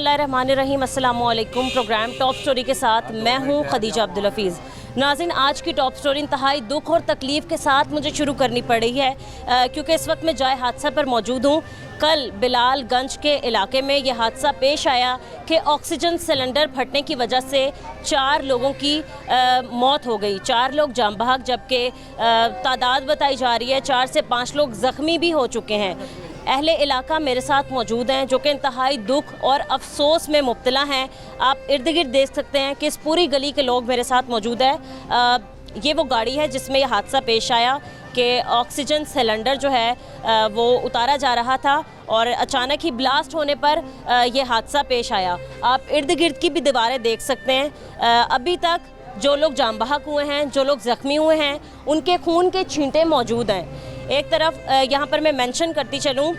बिस्मिल्लाहिर्रहमानिर्रहीम, अस्सलामु अलैकुम। प्रोग्राम टॉप स्टोरी के साथ मैं हूं खदीजा अब्दुल हफीज़। नाज़रीन, आज की टॉप स्टोरी इंतहाई दुख और तकलीफ़ के साथ मुझे शुरू करनी पड़ी है क्योंकि इस वक्त मैं जाए हादसा पर मौजूद हूँ। कल बिलालगंज के इलाके में यह हादसा पेश आया कि ऑक्सीजन सिलेंडर फटने की वजह से 4 लोगों की मौत हो गई। 4 लोग जान बहक, जबकि तादाद बताई जा रही है 4 से 5 लोग ज़ख्मी भी हो चुके हैं। अहले इलाका मेरे साथ मौजूद हैं जो कि इंतहाई दुख और अफसोस में मुब्तला हैं। आप इर्द गिर्द देख सकते हैं कि इस पूरी गली के लोग मेरे साथ मौजूद हैं। ये वो गाड़ी है जिसमें यह हादसा पेश आया कि ऑक्सीजन सिलेंडर जो है वो उतारा जा रहा था और अचानक ही ब्लास्ट होने पर ये हादसा पेश आया। आप इर्द गिर्द की भी दीवारें देख सकते हैं। अभी तक जो लोग जान बहक हुए हैं, जो लोग ज़ख्मी हुए हैं, उनके खून के छींटे मौजूद हैं। एक तरफ यहाँ पर मैं मेंशन करती चलूँ,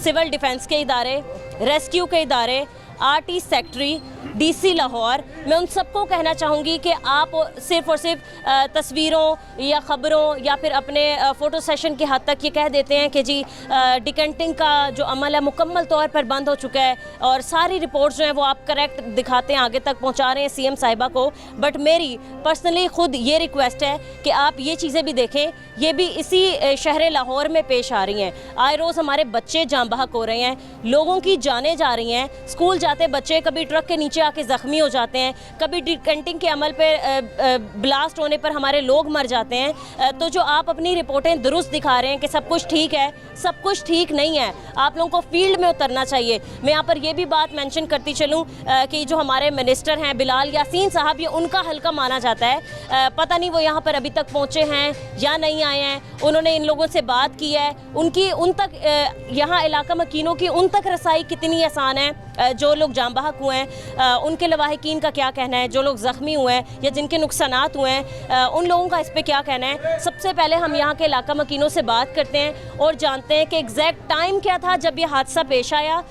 सिविल डिफेंस के इदारे, रेस्क्यू के इदारे, आरटी सेक्रेटरी, डीसी लाहौर, मैं उन सबको कहना चाहूँगी कि आप सिर्फ़ और सिर्फ तस्वीरों या ख़बरों या फिर अपने फ़ोटो सेशन की हद तक ये कह देते हैं कि जी डिकंटिंग का जो अमल है मुकम्मल तौर पर बंद हो चुका है और सारी रिपोर्ट्स जो हैं वो आप करेक्ट दिखाते हैं, आगे तक पहुँचा रहे हैं सीएम साहिबा को। बट मेरी पर्सनली ख़ुद ये रिक्वेस्ट है कि आप ये चीज़ें भी देखें। ये भी इसी शहर लाहौर में पेश आ रही हैं। आए रोज़ हमारे बच्चे जान बहक हो रहे हैं, लोगों की जानें जा रही हैं। स्कूल जाते बच्चे कभी ट्रक के नीचे आके ज़ख्मी हो जाते हैं, कभी डिकंटिंग के अमल पे ब्लास्ट होने पर हमारे लोग मर जाते हैं। तो जो आप अपनी रिपोर्टें दुरुस्त दिखा रहे हैं कि सब कुछ ठीक है, सब कुछ ठीक नहीं है। आप लोगों को फील्ड में उतरना चाहिए। मैं यहाँ पर यह भी बात मेंशन करती चलूँ कि जो हमारे मिनिस्टर हैं बिलाल यासीन साहब, ये उनका हल्का माना जाता है। पता नहीं वो यहाँ पर अभी तक पहुँचे हैं या नहीं आए हैं। उन्होंने इन लोगों से बात की है, उनकी उन तक यहाँ इलाका मकीनों की उन तक रसाई कितनी आसान है। जो लोग जान बहक हुए हैं उनके लवाहिकीन का क्या कहना है, जो लोग ज़ख्मी हुए हैं या जिनके नुकसानात हुए हैं उन लोगों का इस पे क्या कहना है। सबसे पहले हम यहाँ के इलाका मकीनों से बात करते हैं और जानते हैं कि एग्जैक्ट टाइम क्या था जब ये हादसा पेश आया,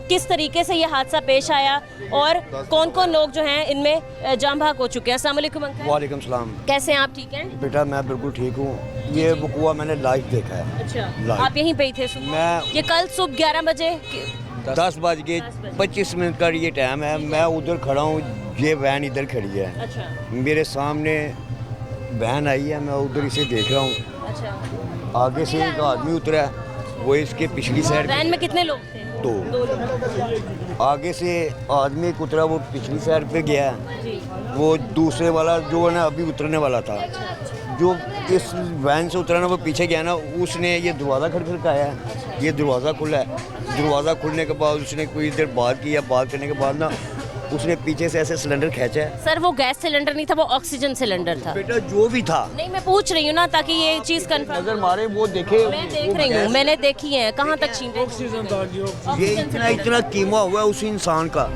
किस तरीके से ये हादसा पेश आया और कौन कौन लोग जो हैं इनमें जान बहक हो चुके हैं। अस्सलाम वालेकुम अंकल। वालेकुम सलाम। कैसे हैं आप? ठीक हैं बेटा, मैं बिल्कुल ठीक हूँ। ये वक़ूआ मैंने लाइव देखा है। अच्छा, आप यहीं पे ही थे सुबह? मैं ये कल सुबह 11 बजे 10:25 का ये टाइम है। मैं उधर खड़ा हूँ, ये वैन इधर खड़ी है। अच्छा, मेरे मेरे सामने वैन आई है, मैं उधर इसे देख रहा हूँ। अच्छा, आगे से एक आदमी उतरा है, वो इसके पिछली साइड वैन में कितने लोग थे? 2 लोग। आगे से आदमी एक उतरा, वो पिछली साइड पे गया है। जी। वो दूसरे वाला जो है ना अभी उतरने वाला था, जो इस वैन से उतरा ना, वो पीछे गया ना, उसने ये दरवाज़ा खटखटाया है। ये दरवाज़ा खुला है। दरवाज़ा खुलने के बाद उसने कोई देर बात की, बात करने के बाद ना उसने पीछे से ऐसे सिलेंडर खींचा है। सर, वो गैस सिलेंडर नहीं था, वो ऑक्सीजन सिलेंडर था। बेटा, जो भी था, नहीं, मैं पूछ रही हूँ ना ताकि ये चीज़ कंफर्म। नजर मारे वो देखे। मैं देख रही हूँ, मैंने देखी है। कहाँ तक छींटे? ये इतना कीमा हुआ है उस इंसान का,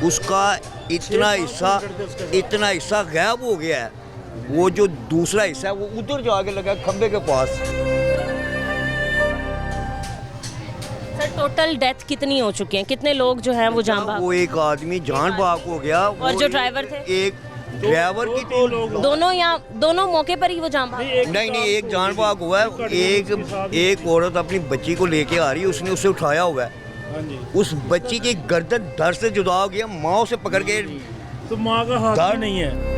उसका इतना हिस्सा गायब हो गया है। वो जो दूसरा हिस्सा है वो उधर जाके लगा खंबे के पास। सर, टोटल डेथ कितनी हो चुकी हैं? कितने लोग जो हैं वो जान बहक? वो एक आदमी जान बहक हो गया। और जो ड्राइवर थे? एक ड्राइवर की दोनों मौके पर ही वो जान बहक? नहीं, एक जान बहक हुआ है। एक औरत अपनी बच्ची को लेके आ रही है, उसने उसे उठाया हुआ है। उस बच्ची की गर्दन धड़ से जुदा हो गया, माँ उसे पकड़ के, तो माँ का हाथ भी नहीं है,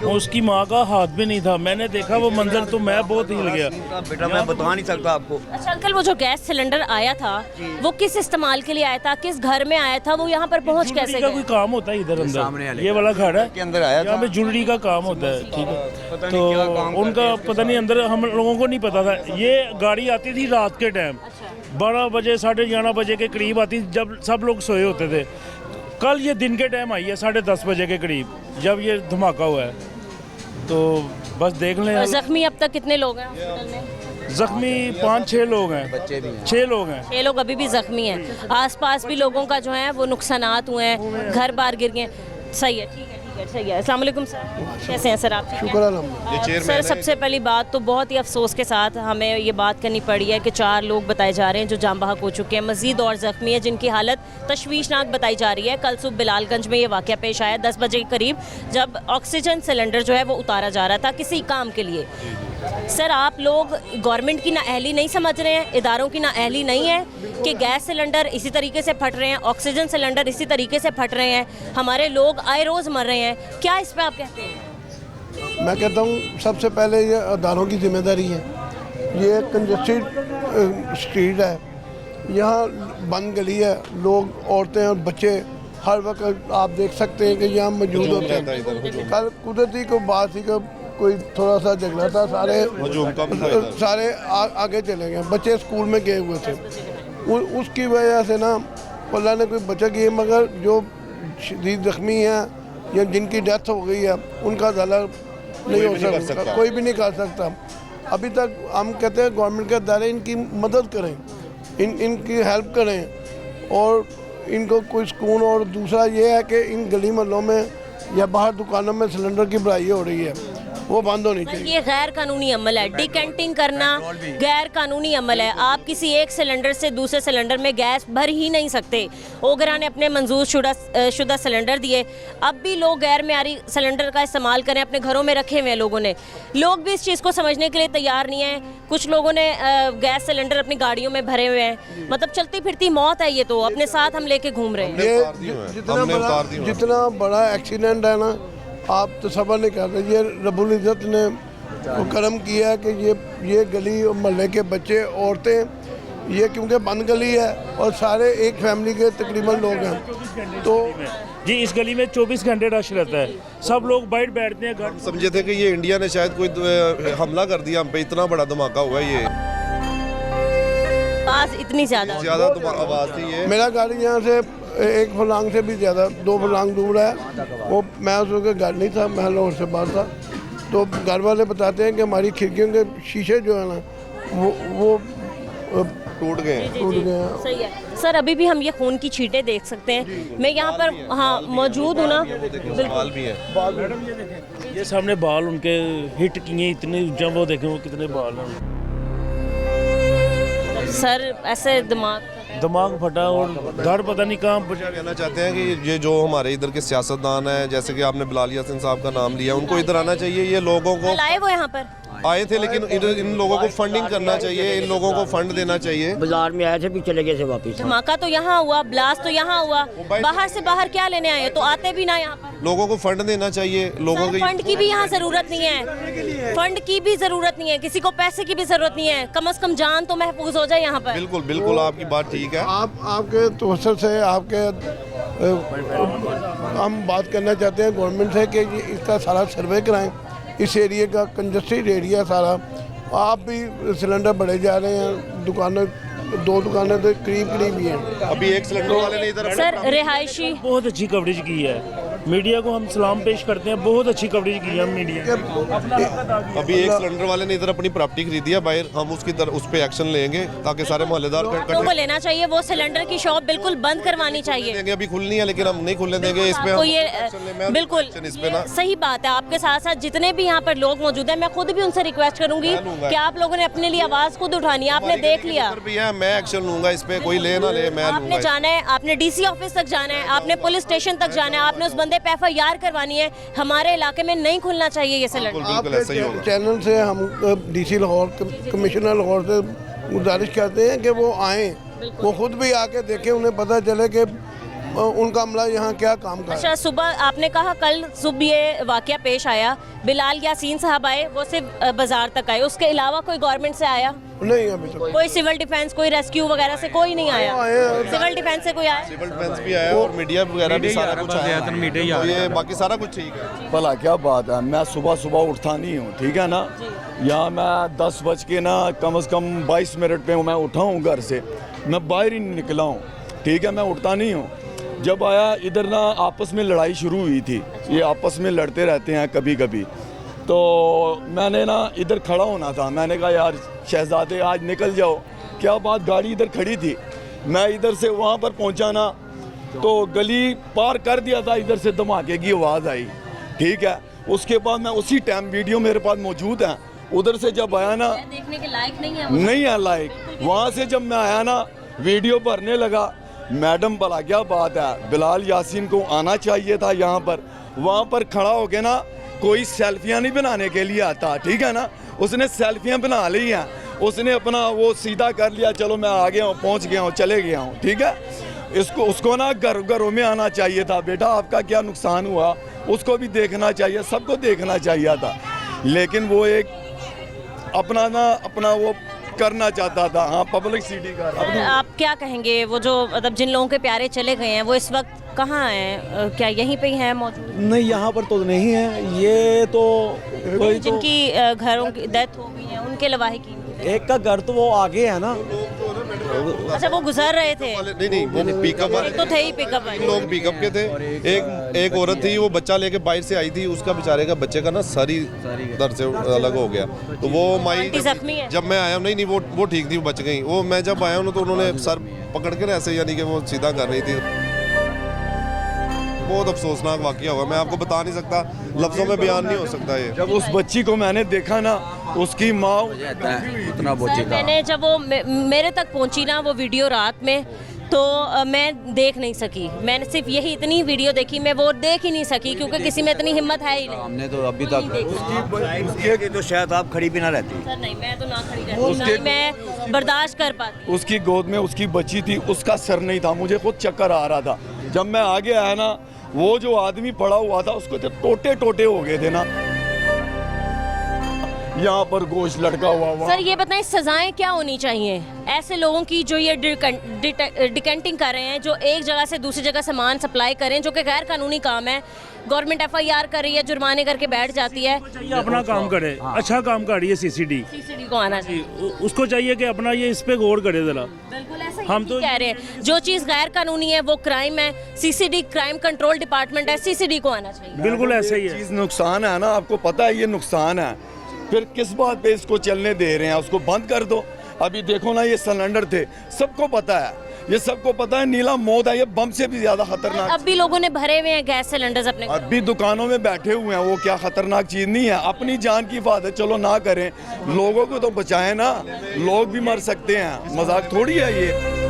उसकी माँ का हाथ भी नहीं था। मैंने देखा वो मंजर, तो मैं बहुत हिल गया। बेटा, मैं बता नहीं सकता आपको। अच्छा अंकल, वो जो गैस सिलेंडर आया था वो किस इस्तेमाल के लिए आया था? किस घर में आया था? वो यहाँ पर पहुँच कैसे का गया? कोई काम होता है इधर अंदर, ये वाला घर है के अंदर आया यहाँ पे ज्वेलरी का काम होता है। ठीक है, तो उनका पता नहीं, अंदर हम लोगों को नहीं पता था। ये गाड़ी आती थी रात के टाइम, 12 बजे 11:30 बजे के करीब आती, जब सब लोग सोए होते थे। कल ये दिन के टाइम आई है 10:30 बजे के करीब, जब ये धमाका हुआ है। तो बस देख लें। जख्मी अब तक कितने लोग हैं हॉस्पिटल में? जख्मी 5-6 लोग हैं, बच्चे भी हैं। 6 लोग हैं। 6 लोग अभी भी जख्मी हैं। आसपास भी लोगों का जो है वो नुकसानात हुए हैं, घर बार गिर गए। सही है, ठीक है, सही है। अस्सलाम वालेकुम सर, कैसे हैं सर आप? शुक्र अल्हम्दुलिल्लाह। सर, सबसे पहली बात तो बहुत ही अफसोस के साथ हमें ये बात करनी पड़ी है कि 4 लोग बताए जा रहे हैं जो जान बहक हो चुके हैं। मज़ीद और ज़ख्मी है जिनकी हालत तशवीशनाक बताई जा रही है। कल सुबह बिलालगंज में ये वाक़या पेश आया 10 बजे के करीब, जब ऑक्सीजन सिलेंडर जो है वो उतारा जा रहा था किसी काम के लिए। सर आप लोग गवर्नमेंट की नाअहली नहीं समझ रहे हैं, इदारों की नाअहली नहीं है कि गैस सिलेंडर इसी तरीके से फट रहे हैं, ऑक्सीजन सिलेंडर इसी तरीके से फट रहे हैं, हमारे लोग आए रोज़ मर रहे हैं, क्या इस पर आप कहते हैं? मैं कहता हूँ सबसे पहले ये अदारों की जिम्मेदारी है। ये कंजस्टेड स्ट्रीट है, यहाँ बंद गली है, लोग औरतें और बच्चे हर वक्त आप देख सकते हैं कि यहाँ मौजूद होते हैं। कल कुदरती को बात थी कि कोई थोड़ा सा झगड़ा था, सारे आगे चले गए, बच्चे स्कूल में गए हुए थे। उसकी वजह से ना अल्लाह ने कोई बचा की, मगर जो शदीद जख्मी हैं या जिनकी डेथ हो गई है उनका ज़्यादा नहीं हो सकता, कोई भी नहीं कर सकता। अभी तक हम कहते हैं गवर्नमेंट के अदारे इनकी मदद करें, इनकी हेल्प करें और इनको कोई सुकून। और दूसरा ये है कि इन गली मोहल्लों में या बाहर दुकानों में सिलेंडर की बढ़ाई हो रही है, वो बंद होनी चाहिए। ये गैर कानूनी अमल है, डिकैंटिंग करना गैर कानूनी अमल है। आप किसी एक सिलेंडर से दूसरे सिलेंडर में गैस भर ही नहीं सकते। ओगरा ने अपने मंजूर शुदा सिलेंडर दिए, अब भी लोग गैर मेयारी सिलेंडर का इस्तेमाल करें, अपने घरों में रखे हुए हैं लोगों ने। लोग भी इस चीज़ को समझने के लिए तैयार नहीं है। कुछ लोगों ने गैस सिलेंडर अपनी गाड़ियों में भरे हुए हैं, मतलब चलती फिरती मौत है ये, तो अपने साथ हम लेके घूम रहे हैं। ये जितना बड़ा एक्सीडेंट है ना, आप तसव्वुर नहीं करते। ये रब्बुल इज़्ज़त ने करम किया है कि ये गली और मोहल्ले के बच्चे, औरतें, ये क्योंकि बंद गली है और सारे एक फैमिली के तकरीबन लोग हैं, तो जी इस गली में 24 घंटे रश रहता है, सब लोग बैठते हैं घर। समझे थे कि ये इंडिया ने शायद कोई हमला कर दिया हम पे, इतना बड़ा धमाका हुआ ये, आवाज़ इतनी ज़्यादा आवाज़ थी ये। मेरा गाड़ी यहाँ से एक फलांग से भी ज़्यादा 2 फलांग दूर है, वो मैं उस वक्त घर नहीं था, मैं लाहौर से बाहर था। तो घर वाले बताते हैं कि हमारी खिड़कियों के शीशे जो है ना वो टूट गए हैं। सही है सर, अभी भी हम ये खून की छींटें देख सकते हैं। मैं यहाँ पर हाँ मौजूद हूँ ना, बाल भी है, ये सामने बाल उनके हिट किए इतने, जब वो देखें वो कितने बाल हैं। सर ऐसे दिमाग फटा और घर पता नहीं कहाँ बचा। कहना चाहते हैं कि ये जो हमारे इधर के सियासतदान हैं, जैसे कि आपने बिलाल यासीन साहब का नाम लिया, उनको इधर आना चाहिए। ये लोगों को लाए वो यहाँ पर आए थे, लेकिन इन लोगों को फंडिंग करना चाहिए, इन लोगों को फंड देना चाहिए। बाजार में आए थे भी चले गए थे वापस। धमाका तो यहाँ हुआ, ब्लास्ट तो यहाँ हुआ, बाहर से बाहर क्या लेने आए, तो आते भी ना यहाँ पर। लोगों को फंड देना चाहिए, लोगों को फंड की भी यहाँ जरूरत नहीं है, फंड की भी जरूरत नहीं है, किसी को पैसे की भी जरूरत नहीं है, कम से कम जान तो महफूज हो जाए यहाँ पर। बिल्कुल बिल्कुल आपकी बात ठीक है। आपके तवज्जुह से आपके हम बात करना चाहते हैं गवर्नमेंट से कि इसका सारा सर्वे कराएं, इस एरिया का कंजस्टेड एरिया सारा। आप भी सिलेंडर बढ़े जा रहे हैं, दुकानें 2 दुकानें तो करीब ही हैं। अभी एक सिलेंडर वाले ने इधर सर रिहायशी बहुत अच्छी कवरेज की है, मीडिया को हम सलाम पेश करते हैं, बहुत अच्छी कवरेज की है मीडिया। अभी एक सिलेंडर वाले ने इधर अपनी प्रॉपर्टी खरीदी है बाहर, हम उसकी तरफ उस पे एक्शन लेंगे ताकि सारे मोहल्लेदार को लेना चाहिए। वो सिलेंडर की शॉप बिल्कुल बंद करवानी चाहिए। देंगे, अभी खुलनी है लेकिन हम नहीं खुलने देंगे इस पे। तो ये बिल्कुल सही बात है। आपके साथ साथ जितने भी यहाँ पर लोग मौजूद हैं, मैं खुद भी उनसे रिक्वेस्ट करूंगी कि आप लोगों ने अपने लिए आवाज़ खुद उठानी है। आपने देख लिया, मैं एक्शन लूंगा इस पे, कोई ले ना ले, मैं आपने जाना है, आपने DC ऑफिस तक जाना है, आपने पुलिस स्टेशन तक जाना है, आपने उस बंदे पे FIR करवानी है। हमारे इलाके में नहीं खुलना चाहिए ये सिलेंडर। आपके चैनल से हम DC लाहौर, कमिश्नर लाहौर से गुजारिश करते हैं कि वो आएँ, वो खुद भी आके देखें, उन्हें पता चले कि उनका अमला यहाँ क्या काम कर। अच्छा, सुबह आपने कहा कल सुबह ये वाकया पेश आया, बिलाल यासीन साहब आए, वो सिर्फ बाजार तक आए, उसके अलावा कोई गवर्नमेंट से आया नहीं? अभी तक कोई सिविल डिफेंस, कोई रेस्क्यू वगैरह से कोई नहीं आया। सिविल डिफेंस से कोई आया? सिविल डिफेंस भी आया और मीडिया वगैरह भी सारा कुछ आया, तो ये बाकी सारा कुछ ठीक है। भला क्या बात है, मैं सुबह उठता नहीं हूँ, ठीक है ना। यहाँ मैं 10 बज के ना कम से कम 22 मिनट पे मैं उठा हूँ घर से, मैं बाहर ही नहीं निकला हूँ, ठीक है, मैं उठता नहीं हूँ। जब आया इधर ना आपस में लड़ाई शुरू हुई थी, ये आपस में लड़ते रहते हैं कभी कभी, तो मैंने ना इधर खड़ा होना था, मैंने कहा यार शहजादे आज निकल जाओ, क्या बात, गाड़ी इधर खड़ी थी, मैं इधर से वहाँ पर पहुँचा ना, तो गली पार कर दिया था, इधर से धमाके की आवाज़ आई, ठीक है। उसके बाद मैं उसी टाइम, वीडियो मेरे पास मौजूद है, उधर से जब आया ना, देखने के लायक नहीं है लायक, वहाँ से जब मैं आया ना वीडियो भरने लगा, मैडम भला क्या बात है, बिलाल यासीन को आना चाहिए था यहाँ पर, वहाँ पर खड़ा हो के ना कोई सेल्फियाँ नहीं बनाने के लिए आता, ठीक है ना। उसने सेल्फियाँ बना ली हैं, उसने अपना वो सीधा कर लिया, चलो मैं आ गया हूँ, पहुँच गया हूँ, चले गया हूँ, ठीक है। उसको ना घरों में आना चाहिए था, बेटा आपका क्या नुकसान हुआ उसको भी देखना चाहिए, सबको देखना चाहिए था। लेकिन वो एक अपना वो करना चाहता था, हाँ पब्लिसिटी का। सर, आप क्या कहेंगे, वो जो मतलब जिन लोगों के प्यारे चले गए हैं वो इस वक्त कहाँ हैं? क्या यहीं पे ही हैं मौजूद? नहीं, यहाँ पर तो नहीं है, ये तो कोई तो जिनकी घरों की डेथ हो गई है उनके लवाहिकीन। एक का घर तो वो आगे है ना। अच्छा, वो गुजर रहे थे? नहीं वो पिकअप वाले एक तो थे ही पिकअप वाले। लोग पिकअप के थे। एक औरत थी, वो बच्चा लेके बाहर से आई थी, उसका बेचारे का बच्चे का ना सारी दर्द से अलग हो गया। तो वो माई आंटी जख्मी है? जब मैं आया हूँ, नहीं वो ठीक थी, वो बच गई। वो मैं जब आया हूँ तो उन्होंने सर पकड़ के ऐसे, यानी कि वो सीधा कर रही थी। बहुत अफसोसनाक वाकया हुआ, मैं आपको बता नहीं सकता, लफ्जों में बयान नहीं हो सकता ये। जब उस बच्ची को मैंने देखा ना, उसकी माँ उतना सर, मैंने जब वो मेरे तक पहुंची ना वो वीडियो रात में, तो मैं देख नहीं सकी। मैंने सिर्फ यही इतनी वीडियो देखी, मैं वो देख ही नहीं सकी क्योंकि किसी में इतनी हिम्मत है ही नहीं। हमने तो अभी तक तो शायद आप खड़ी भी ना रहती। सर नहीं, मैं तो ना खड़ी रहती, ना ही मैं बर्दाश्त कर पाती। उसकी गोद में उसकी बच्ची थी, उसका सर नहीं था, मुझे खुद चक्कर आ रहा था। जब मैं आगे आया ना, वो जो आदमी पड़ा हुआ था उसको तो टोटे हो गए थे ना, यहाँ पर गोश्त लटका हुआ। सर ये बताएं, सजाएं क्या होनी चाहिए ऐसे लोगों की जो ये डिकेंटिंग कर रहे हैं, जो एक जगह से दूसरी जगह सामान सप्लाई करें, जो कि गैर कानूनी काम है। गवर्नमेंट FIR कर रही है, जुर्माने करके बैठ जाती है। चाहिए अपना काम करे, अच्छा काम कर रही है CCD को आना चाहिए, उसको चाहिए कि अपना ये इस पे गौर करे जरा। बिल्कुल ऐसा हम तो कह रहे हैं, जो चीज़ गैर कानूनी है वो क्राइम है, CCD क्राइम कंट्रोल डिपार्टमेंट है, CCD को आना चाहिए। बिल्कुल ऐसे ही है। चीज़ नुकसान है ना, आपको पता है ये नुकसान है, फिर किस बात पे इसको चलने दे रहे हैं? उसको बंद कर दो। अभी देखो ना, ये सिलेंडर थे, सबको पता है, ये सबको पता है, नीला मौत है, ये बम से भी ज्यादा खतरनाक। अब भी लोगों ने भरे हुए हैं गैस सिलेंडर्स अपने अब भी दुकानों में बैठे हुए हैं, वो क्या खतरनाक चीज नहीं है? अपनी जान की हिफाजत चलो ना करें, लोगों को तो बचाएं ना, लोग भी मर सकते हैं, मजाक थोड़ी है ये।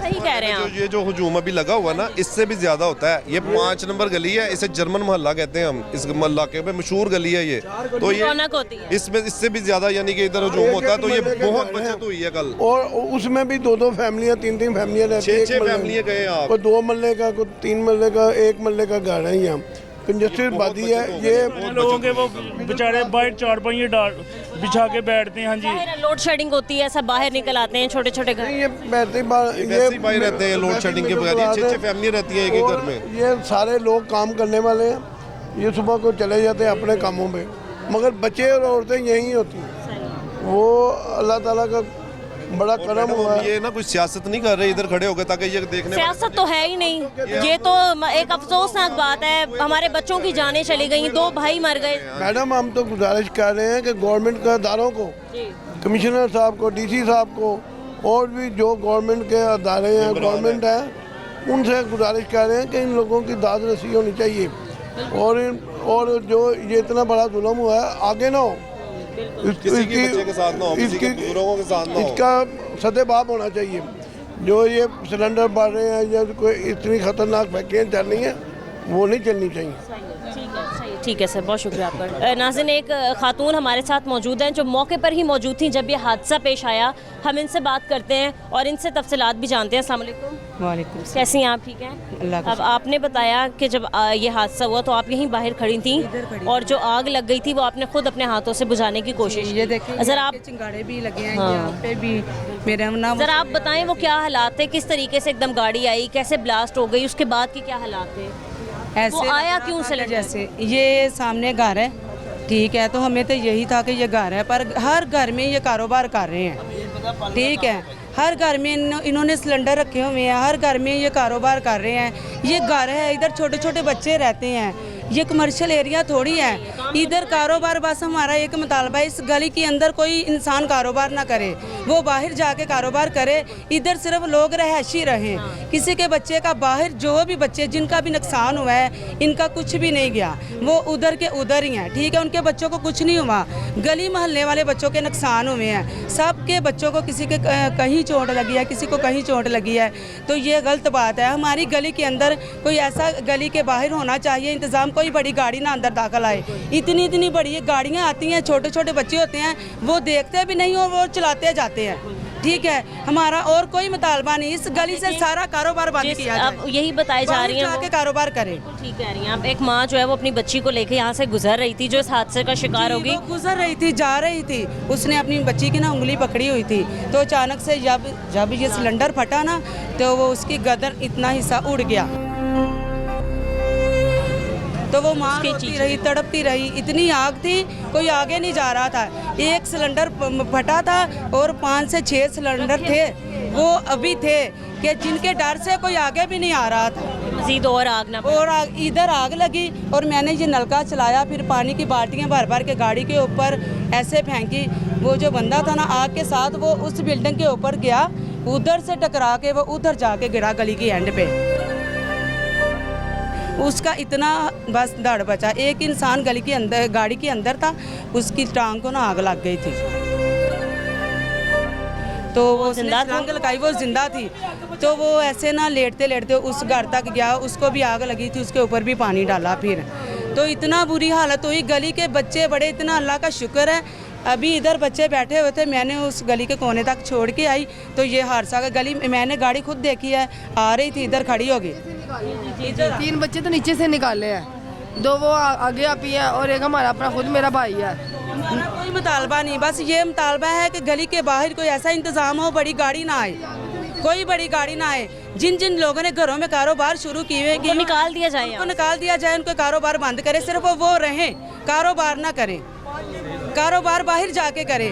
सही कह रहे हैं आप। ये जो हुजूम अभी लगा हुआ ना, इससे भी ज्यादा होता है। ये 5 नंबर गली है, इसे जर्मन मोहल्ला कहते हैं हम, इस इलाके में मशहूर गली है ये। तो ये रौनक होती है इसमें, इससे भी ज्यादा यानी कि इधर हुजूम होता है। तो ये बहुत बचत हुई है कल, और उसमें भी 2 फैमिलियाँ 3 फैमिलियाँ रहती हैं। 6 फैमिलियाँ गए आप। कोई 2 मल्ले का, कोई 3 मल्ले का, 1 मल्ले का घर है यहाँ। कंजस्टेड वादी है ये। लोगों के वो बेचारे बाहर 4 पहिए बिछा के बैठते हैं। हाँ जी, बाहर लोड शेडिंग होती है, सब बाहर निकल आते हैं, छोटे छोटे घर। ये बैठते ये बाहर रहते हैं लोड शेडिंग के बगैर। 6 फैमिली रहती है एक ही घर में। ये सारे लोग काम करने वाले हैं, ये सुबह को चले जाते हैं अपने कामों पे, मगर बच्चे और औरतें यहीं होती हैं। वो अल्लाह ताला का बड़ा करम हुआ है। ये ना कुछ सियासत नहीं कर रहे इधर खड़े होकर, ताकि ये देखने। सियासत तो है ही नहीं, ये तो एक अफसोसनाक बात है। हमारे बच्चों की जानें चली गई, 2 भाई मर गए। मैडम हम तो गुजारिश कर रहे हैं कि गवर्नमेंट के अदारों को, कमिश्नर साहब को, DC साहब को, और भी जो गवर्नमेंट के अदारे हैं, गवर्नमेंट है, उनसे गुजारिश कर रहे हैं कि इन लोगों की दाद रसी होनी चाहिए। और जो ये इतना बड़ा जुल्म हुआ है आगे ना हो, किसी के बच्चे के साथ ना हो, किसी के बुजुर्गों के साथ ना हो। इसका सदेबाब होना चाहिए। जो ये सिलेंडर बढ़ रहे हैं या कोई इतनी खतरनाक फैक्ट्रियाँ चल रही हैं, वो नहीं चलनी चाहिए। ठीक है सर, बहुत शुक्रिया आपका। नाज़रीन, एक खातून हमारे साथ मौजूद हैं जो मौके पर ही मौजूद थी जब ये हादसा पेश आया। हम इनसे बात करते हैं और इनसे तफसीलात भी जानते हैं। अस्सलाम वालेकुम। वालेकुम। कैसी हैं आप? ठीक हैं अल्लाह का अब आपने बताया कि जब ये हादसा हुआ तो आप यहीं बाहर खड़ी थी और जो आग लग गई थी वो आपने खुद अपने हाथों से बुझाने की कोशिश ये की। देखिए, ज़रा आप चिंगाड़े भी लगे हैं, हाँ। यहाँ पे भी मेरे ना। ज़रा आप बताएं वो क्या हालात थे, किस तरीके से एकदम गाड़ी आई, कैसे ब्लास्ट हो गई, उसके बाद के क्या हालात थे? ऐसे वो आया क्यों सिलेंडर? जैसे ये सामने घर है, ठीक है, तो हमें तो यही था कि ये घर है, पर हर घर में ये कारोबार कर रहे हैं, ठीक है, हर घर में इन्होंने सिलेंडर रखे हुए हैं, हर घर में ये कारोबार कर रहे हैं। ये घर है, इधर छोटे छोटे बच्चे रहते हैं, ये कमर्शियल एरिया थोड़ी है। इधर कारोबार बस हमारा एक मुतालबा है, इस गली के अंदर कोई इंसान कारोबार ना करे, वो बाहर जाके कारोबार करे, इधर सिर्फ लोग रहायशी रहें। किसी के बच्चे का बाहर, जो भी बच्चे जिनका भी नुकसान हुआ है, इनका कुछ भी नहीं गया, वो उधर के उधर ही हैं, ठीक है। उनके बच्चों को कुछ नहीं हुआ, गली मोहल्ले वाले बच्चों के नुकसान हुए हैं, सबके बच्चों को किसी के कहीं चोट लगी है, किसी को कहीं चोट लगी है, तो ये गलत बात है। हमारी गली के अंदर कोई ऐसा गली के बाहर होना चाहिए इंतज़ाम, कोई बड़ी गाड़ी ना अंदर दाखिल आए। इतनी इतनी बड़ी गाड़ियाँ आती हैं, छोटे छोटे बच्चे होते हैं, वो देखते भी नहीं और वो चलाते जाते हैं, ठीक है। हमारा और कोई मुतालबा नहीं, इस गली से सारा कारोबार बंद किया जाए। अब यही बताई जा रही है जाके कारोबार करें। ठीक कह रही हैं आप। एक माँ जो है वो अपनी बच्ची को लेके यहाँ से गुजर रही थी, जो इस हादसे का शिकार होगी। वो गुजर रही थी, जा रही थी, उसने अपनी बच्ची की ना उंगली पकड़ी हुई थी, तो अचानक से जब ये सिलेंडर फटा ना, तो वो उसकी गर्दन इतना हिस्सा उड़ गया, तो वो माँ रोती रही, तड़पती रही। इतनी आग थी, कोई आगे नहीं जा रहा था। एक सिलेंडर फटा था और 5 से 6 सिलेंडर थे, वो अभी थे कि जिनके डर से कोई आगे भी नहीं आ रहा था। मजीद और आग ना और इधर आग लगी और मैंने ये नलका चलाया, फिर पानी की बाल्टियाँ भर भर के गाड़ी के ऊपर ऐसे फेंकी। वो जो बंदा था ना आग के साथ, वो उस बिल्डिंग के ऊपर गया, उधर से टकरा के वो उधर जाके गिरा गली की एंड पे। उसका इतना बस दड़ बचा, एक इंसान गली के अंदर, गाड़ी के अंदर था, उसकी टांग को ना आग लग गई थी, तो वो जिंदा लगाई, वो जिंदा थी। तो वो ऐसे ना लेटते लेटते उस घर तक गया, उसको भी आग लगी थी, उसके ऊपर भी पानी डाला फिर। तो इतना बुरी हालत हुई, गली के बच्चे बड़े, इतना अल्लाह का शुक्र है अभी इधर बच्चे बैठे हुए थे, मैंने उस गली के कोने तक छोड़ के आई, तो ये हादसा का गली, मैंने गाड़ी खुद देखी है, आ रही थी, इधर खड़ी होगी। 3 बच्चे तो नीचे से निकाले हैं, 2 वो आगे आपी है और एक हमारा अपना खुद मेरा भाई है। कोई मुतालबा नहीं, बस ये मुतालबा है कि गली के बाहर कोई ऐसा इंतज़ाम हो, बड़ी गाड़ी ना आए, कोई बड़ी गाड़ी ना आए। जिन जिन लोगों ने घरों में कारोबार शुरू किए हैं, निकाल दिया जाए, उनको निकाल दिया जाए, उनको कारोबार बंद करे, सिर्फ वो रहें, कारोबार ना करें, कारोबार बाहर जाके करें।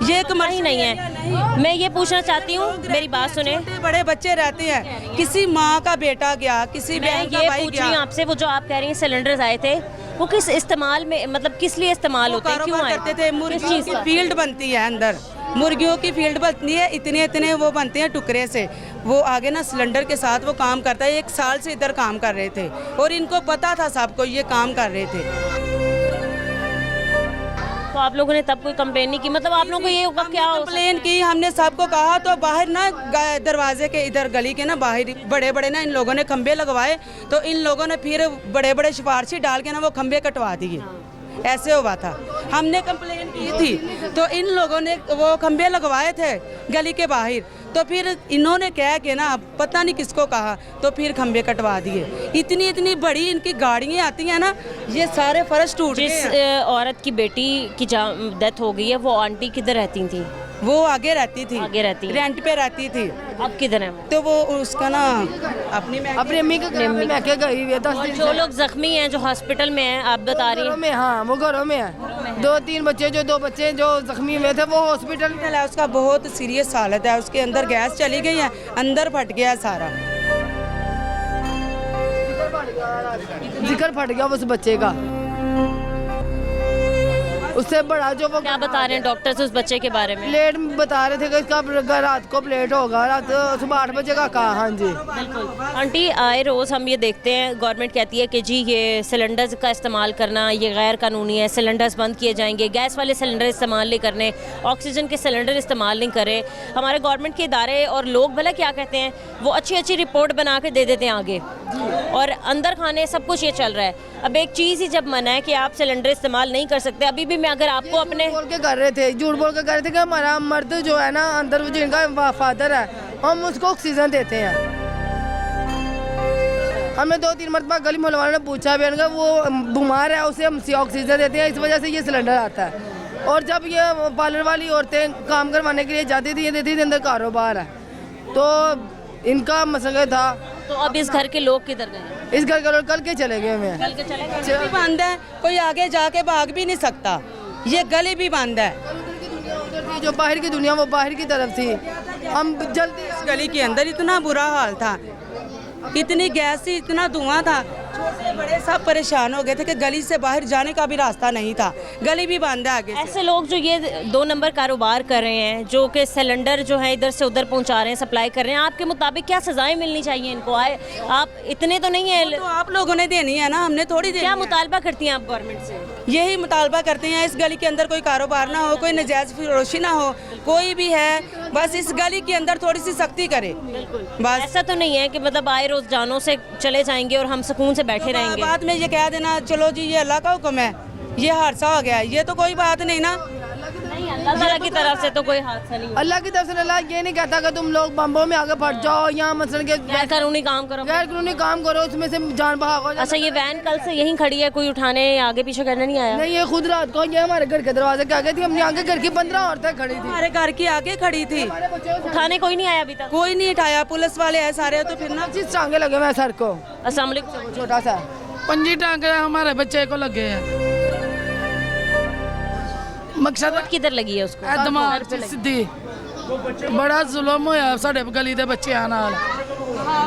ये एक ही नहीं है। मैं ये पूछना चाहती हूँ, मेरी बात सुने, बड़े बच्चे रहते हैं, किसी माँ का बेटा गया, किसी बहन का भाई पूछ रही हूँ आपसे, वो जो आप कह रही हैं सिलेंडर्स आए थे, वो किस इस्तेमाल में, मतलब किस लिए इस्तेमाल होते हैं, क्यों आए करते थे? मुर्गियों की फील्ड बनती है अंदर, मुर्गियों की फील्ड बनती है, इतने इतने वो बनते हैं टुकड़े से, वो आगे ना सिलेंडर के साथ वो काम करता है। 1 साल से इधर काम कर रहे थे और इनको पता था सबको ये काम कर रहे थे। तो आप लोगों ने तब कोई कंप्लेन नहीं की? मतलब आप लोगों को ये होगा क्या कंप्लेन की, हमने सबको कहा, तो बाहर ना दरवाजे के इधर गली के ना बाहर बड़े बड़े ना इन लोगों ने खंबे लगवाए, तो इन लोगों ने फिर बड़े बड़े सिफारशी डाल के ना वो खंबे कटवा दिए, ऐसे हुआ था। हमने कंप्लेन की थी, तो इन लोगों ने वो खंबे लगवाए थे गली के बाहर, तो फिर इन्होंने कह के ना पता नहीं किसको कहा, तो फिर खंबे कटवा दिए। इतनी इतनी बड़ी इनकी गाड़ियाँ आती हैं ना, ये सारे फर्श टूट गए। जिस औरत की बेटी की डेथ हो गई है, वो आंटी किधर रहती थी? वो आगे रहती थी, आगे रहती है, रेंट पे रहती थी। अब किधर है वो? तो वो उसका ना अपनी अम्मी के घर में मैके गई हुई है 10 दिन। जो लोग जख्मी हैं, जो हॉस्पिटल में हैं, आप बता रही हैं? हाँ, वो घरों में है। 2-3 बच्चे, जो 2 बच्चे जो जख्मी हुए थे, वो हॉस्पिटल में है। उसका बहुत सीरियस हालत है, उसके अंदर गैस चली गई है, अंदर फट गया सारा, जिगर फट गया उस बच्चे का। उससे बड़ा जो वो क्या बता रहे हैं डॉक्टर्स उस बच्चे के बारे में? प्लेट बता रहे थे कि इसका रात को प्लेट होगा, रात सुबह 8 बजे का कहा। हाँ जी बिल्कुल। आंटी, आए रोज़ हम ये देखते हैं, गवर्नमेंट कहती है कि जी ये सिलेंडर्स का इस्तेमाल करना ये गैर कानूनी है, सिलेंडर्स बंद किए जाएंगे, गैस वाले सिलेंडर इस्तेमाल नहीं करने, ऑक्सीजन के सिलेंडर इस्तेमाल नहीं करें। हमारे गवर्नमेंट के इदारे और लोग भला क्या कहते हैं, वो अच्छी अच्छी रिपोर्ट बना के दे देते हैं आगे, और अंदर खाने सब कुछ ये चल रहा है। अब एक चीज़ ही जब मना है कि आप सिलेंडर इस्तेमाल नहीं कर सकते, अभी भी मैं अगर आपको अपने बोल के कर रहे थे, झूठ बोल के कर रहे थे कि हमारा मर्द जो है ना अंदर, जिनका फादर है, हम उसको ऑक्सीजन देते हैं। हमें 2-3 मरतबा गली मोहल्ले वालों ने पूछा भी उनका, वो बीमार है, उसे हम ऑक्सीजन देते हैं, इस वजह से ये सिलेंडर आता है। और जब ये पार्लर वाली औरतें काम करवाने के लिए जाती थी, ये देती थी, अंदर कारोबार है, तो इनका मसला था। तो अब इस घर के लोग किधर गए? इस घर के लोग कल के चले गए हैं, कल के चले गए। बंद है, कोई आगे जाके भाग भी नहीं सकता, ये गली भी बंद है। जो बाहर की दुनिया वो बाहर की तरफ थी, हम जल्दी गली के अंदर इतना बुरा हाल था, इतनी गैस थी, इतना धुआं था, छोटे बड़े सब परेशान हो गए थे कि गली से बाहर जाने का भी रास्ता नहीं था, गली भी बंद है आगे से। ऐसे लोग जो ये 2 नंबर कारोबार कर रहे हैं, जो कि सिलेंडर जो है इधर से उधर पहुंचा रहे हैं, सप्लाई कर रहे हैं, आपके मुताबिक क्या सजाएं मिलनी चाहिए इनको? आए आप इतने तो नहीं है, तो आप लोगों ने देनी है ना, हमने थोड़ी देनी क्या है। मुतालबा करती हैं आप गवर्नमेंट से? यही मुतालबा करते हैं, इस गली के अंदर कोई कारोबार ना हो, कोई नजायज फरोशी ना हो, कोई भी है बस इस गली के अंदर थोड़ी सी सख्ती करे बस। ऐसा तो नहीं है कि मतलब आए रोज जानों से चले जाएंगे और हम सुकून से बैठे रहेंगे। बाद में ये कह देना चलो जी ये अल्लाह का हुक्म है, ये हादसा हो गया, ये तो कोई बात नहीं ना। नहीं, अल्लाह ताला की तरफ से तो कोई हादसा नहीं। अल्लाह की तरफ से अल्लाह ये नहीं कहता कि तुम लोग बम्बों में आगे फट जाओ या मसलन के गैर कानूनी काम करो, गैर कानूनी काम करो, उसमें से जान भागो। अच्छा, ये वैन कल से यहीं खड़ी है, कोई उठाने आगे पीछे करने नहीं आया? नहीं, ये खुद रात को ये हमारे घर के दरवाजे के आगे थी, हमने आगे घर की 15 औरतें खड़ी थी। हमारे घर की आगे खड़ी थी, उठाने कोई नहीं आया अभी तक? कोई नहीं उठाया, पुलिस वाले है सारे, तो फिर ना चीज टांगे लगे हुए हैं सर को। अस्सलाम वालेकुम। छोटा सा 5 टांगे हमारे बच्चे को लगे हैं। मकसद किधर लगी है उसको? दिमाग च सीधी बड़ा जुल्म होया साडे गली दे बच्चों नाल,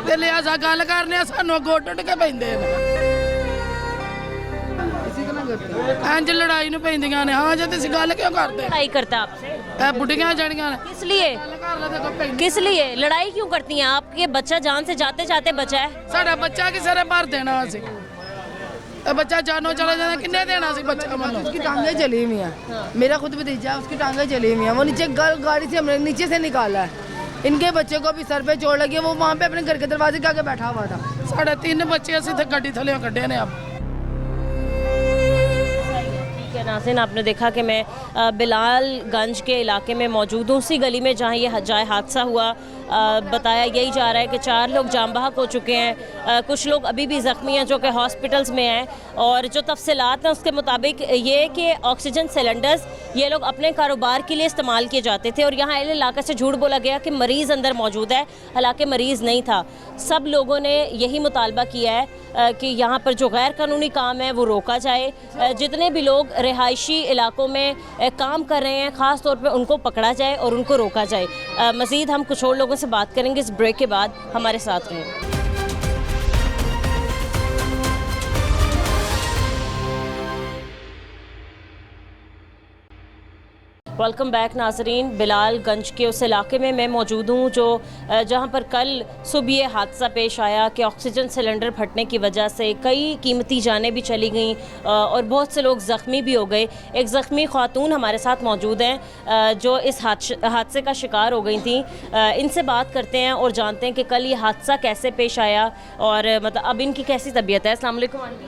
ते लिहाजा गल करने सानू गोड टुट के पैंदे ने, इंज लड़ाई नूं पैंदियां ने। हाँ जी, तुसीं गल क्यों करदे? लड़ाई करता आपसे? ए बुढ़ियां जड़ियां ने। किस लिए? किस लिए लड़ाई क्यों करती हैं? आपके बच्चा जान से जाते जाते बचा है। साडा बच्चा किसे ने भर देना असीं? बच्चा जानो चला जाना किन्ने देना सी बच्चा? मतलब उसकी टांगे चली हुई हैं, मेरा खुद भतीजा है, उसकी टांगे चली हुई हैं, वो नीचे गाड़ी से हमने नीचे से निकाला है। इनके बच्चे को भी सर पे चोट लगी है, वो वहाँ पे अपने घर के दरवाजे के आगे बैठा हुआ था। साढ़े 3 बच्चे असीं ते गड्डी थल्ले कड्ढे ने। अब नाज़रीन, आपने देखा कि मैं बिलालगंज के इलाके में मौजूद हूँ, उसी गली में जहाँ ये जाए हादसा हुआ। बताया यही जा रहा है कि 4 लोग जाम बहक हो चुके हैं, कुछ लोग अभी भी ज़ख्मी हैं जो कि हॉस्पिटल्स में हैं। और जो तफसीलात हैं उसके मुताबिक ये कि ऑक्सीजन सिलेंडर्स ये लोग अपने कारोबार के लिए इस्तेमाल किए जाते थे और यहाँ इलाके से झूठ बोला गया कि मरीज़ अंदर मौजूद है, हालांकि मरीज़ नहीं था। सब लोगों ने यही मुतालबा किया है कि यहाँ पर जो गैर कानूनी काम है वो रोका जाए, जितने भी लोग रिहायशी इलाकों में काम कर रहे हैं ख़ास तौर पे उनको पकड़ा जाए और उनको रोका जाए। मज़ीद हम कुछ और लोगों से बात करेंगे इस ब्रेक के बाद, हमारे साथ रहें। वेलकम बैक नाजरीन। बिलालगंज के उस इलाके में मैं मौजूद हूँ जो जहाँ पर कल सुबह ये हादसा पेश आया कि ऑक्सीजन सिलेंडर फटने की वजह से कई कीमती जानें भी चली गईं और बहुत से लोग ज़ख्मी भी हो गए। एक ज़ख्मी ख़ातून हमारे साथ मौजूद हैं जो इस हादसे का शिकार हो गई थी। इनसे बात करते हैं और जानते हैं कि कल ये हादसा कैसे पेश आया और मतलब अब इनकी कैसी तबीयत है। अस्सलाम वालेकुम आंटी।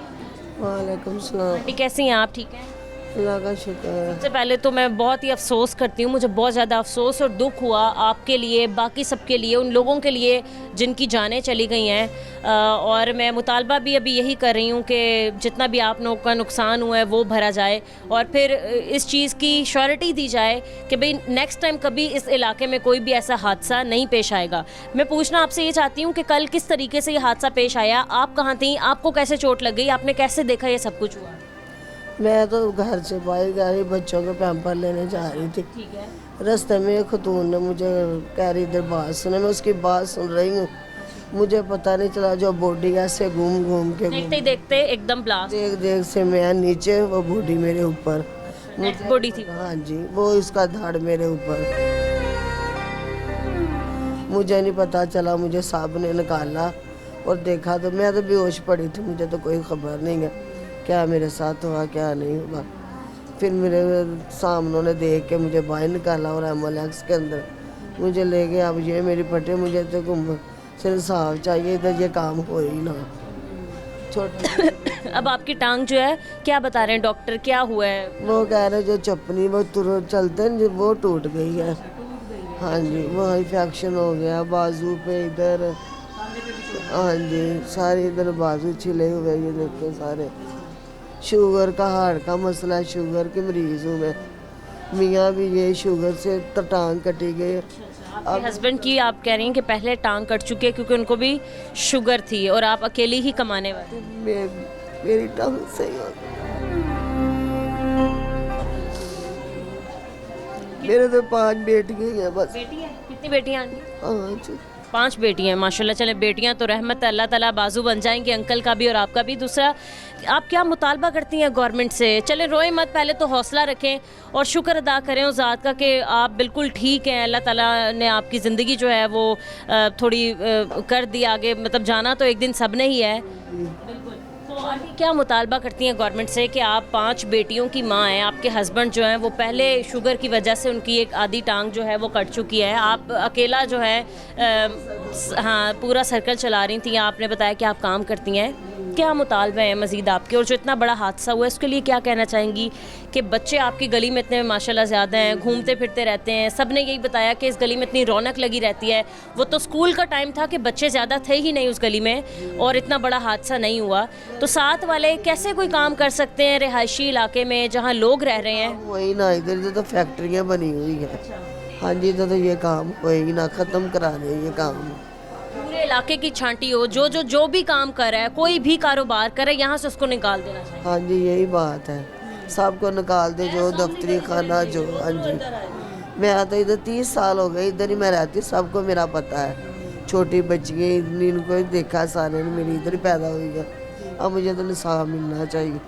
वालेकुम सलाम। आंटी कैसी हैं आप? ठीक हैं, अल्लाह का शुक्र है। सबसे पहले तो मैं बहुत ही अफसोस करती हूँ, मुझे बहुत ज़्यादा अफसोस और दुख हुआ आपके लिए, बाकी सबके लिए, उन लोगों के लिए जिनकी जानें चली गई हैं। और मैं मुतालबा भी अभी यही कर रही हूँ कि जितना भी आप लोगों का नुकसान हुआ है वो भरा जाए और फिर इस चीज़ की श्योरिटी दी जाए कि भाई नेक्स्ट टाइम कभी इस इलाके में कोई भी ऐसा हादसा नहीं पेश आएगा। मैं पूछना आपसे ये चाहती हूँ कि कल किस तरीके से ये हादसा पेश आया, आप कहाँ थी, आपको कैसे चोट लग गई, आपने कैसे देखा ये सब कुछ हुआ? मैं तो घर से बाहर जा रही, बच्चों के पैम्पर लेने जा रही थी। ठीक है। रास्ते में एक खतून ने मुझे कह रही इधर बात सुने, मैं उसकी बात सुन रही हूँ, मुझे पता नहीं चला जो बॉडी ऐसे घूम घूम के देखते ही देखते एकदम ब्लास्ट। देख से मैं नीचे, वो बॉडी मेरे ऊपर, बॉडी थी। हाँ जी, वो इसका धड़ मेरे ऊपर, मुझे नहीं पता चला। मुझे साहब ने निकाला और देखा तो मैं तो बेहोश पड़ी थी, मुझे तो कोई खबर नहीं है क्या मेरे साथ हुआ क्या नहीं हुआ। फिर मेरे सामने ने देख के मुझे बाहर निकाला और एम्बुलेंस के अंदर मुझे ले गए। अब ये मेरी पटे, मुझे तो सिर्फ साफ चाहिए, इधर ये काम हो ही ना। छोटी अब आपकी टांग जो है क्या बता रहे हैं डॉक्टर, क्या हुआ है? वो कह रहे जो चपनी वो चलते हैं वो टूट गई है। हाँ जी, वो इन्फेक्शन हो गया बाजू पे इधर। हाँ जी, सारे इधर बाजू छिले हुए, ये देखे सारे। शुगर का, हार्ट का मसला, शुगर के मरीज़ हूँ मैं। मियाँ भी ये शुगर से तो टांग कटी गई। अब हस्बैंड की आप कह रही हैं कि पहले टांग कट चुकी है क्योंकि उनको भी शुगर थी और आप अकेली ही कमाने वाले। मेरी टांग सही हो मेरे तो 5 बेटियाँ हैं बस। बेटी है? कितनी बेटियाँ? 5। 5 बेटी हैं माशाल्लाह। चले बेटियां तो रहमत है, अल्लाह ताला बाजू बन जाएंगे अंकल का भी और आपका भी। दूसरा, आप क्या मुतालबा करती हैं गवर्नमेंट से? चले रोए मत, पहले तो हौसला रखें और शुक्र अदा करें उस ज़ात का कि आप बिल्कुल ठीक हैं। अल्लाह ताला ने आपकी ज़िंदगी जो है वो थोड़ी कर दी आगे, मतलब जाना तो एक दिन सब ने ही है। तो आंटी क्या मुतालबा करती हैं गवर्नमेंट से कि आप 5 बेटियों की माँ हैं, आपके हस्बैंड जो हैं वो पहले शुगर की वजह से उनकी एक आधी टांग जो है वो कट चुकी है, आप अकेला जो है हाँ पूरा सर्कल चला रही थी, आपने बताया कि आप काम करती हैं, क्या मुतालबे हैं मज़ीद आपके? और जो इतना बड़ा हादसा हुआ है उसके लिए क्या कहना चाहेंगी कि बच्चे आपकी गली में इतने माशाल्लाह ज़्यादा हैं, घूमते फिरते रहते हैं, सब ने यही बताया कि इस गली में इतनी रौनक लगी रहती है। वो तो स्कूल का टाइम था कि बच्चे ज़्यादा थे ही नहीं उस गली में और इतना बड़ा हादसा नहीं हुआ, तो साथ वाले कैसे कोई काम कर सकते हैं रिहायशी इलाके में जहाँ लोग रह रहे हैं? वही ना, इधर तो फैक्ट्रियाँ बनी हुई हैं। हाँ जी, तो ये काम वही ना, ख़त्म करा दें ये काम। पूरे इलाके की छांटी हो, जो भी काम कर रहा है, कोई भी कारोबार करे, यहाँ से उसको निकाल देना चाहिए। हाँ जी, यही बात है, सबको निकाल दे, जो दफ्तरी खाना जो। हाँ जी, मैं तो इधर 30 साल हो गए, इधर ही मैं रहती, सबको मेरा पता है। छोटी बच्चियाँ इनको देखा सारे ने, मेरी इधर ही पैदा हुई है। अब मुझे तो इंसाफ मिलना चाहिए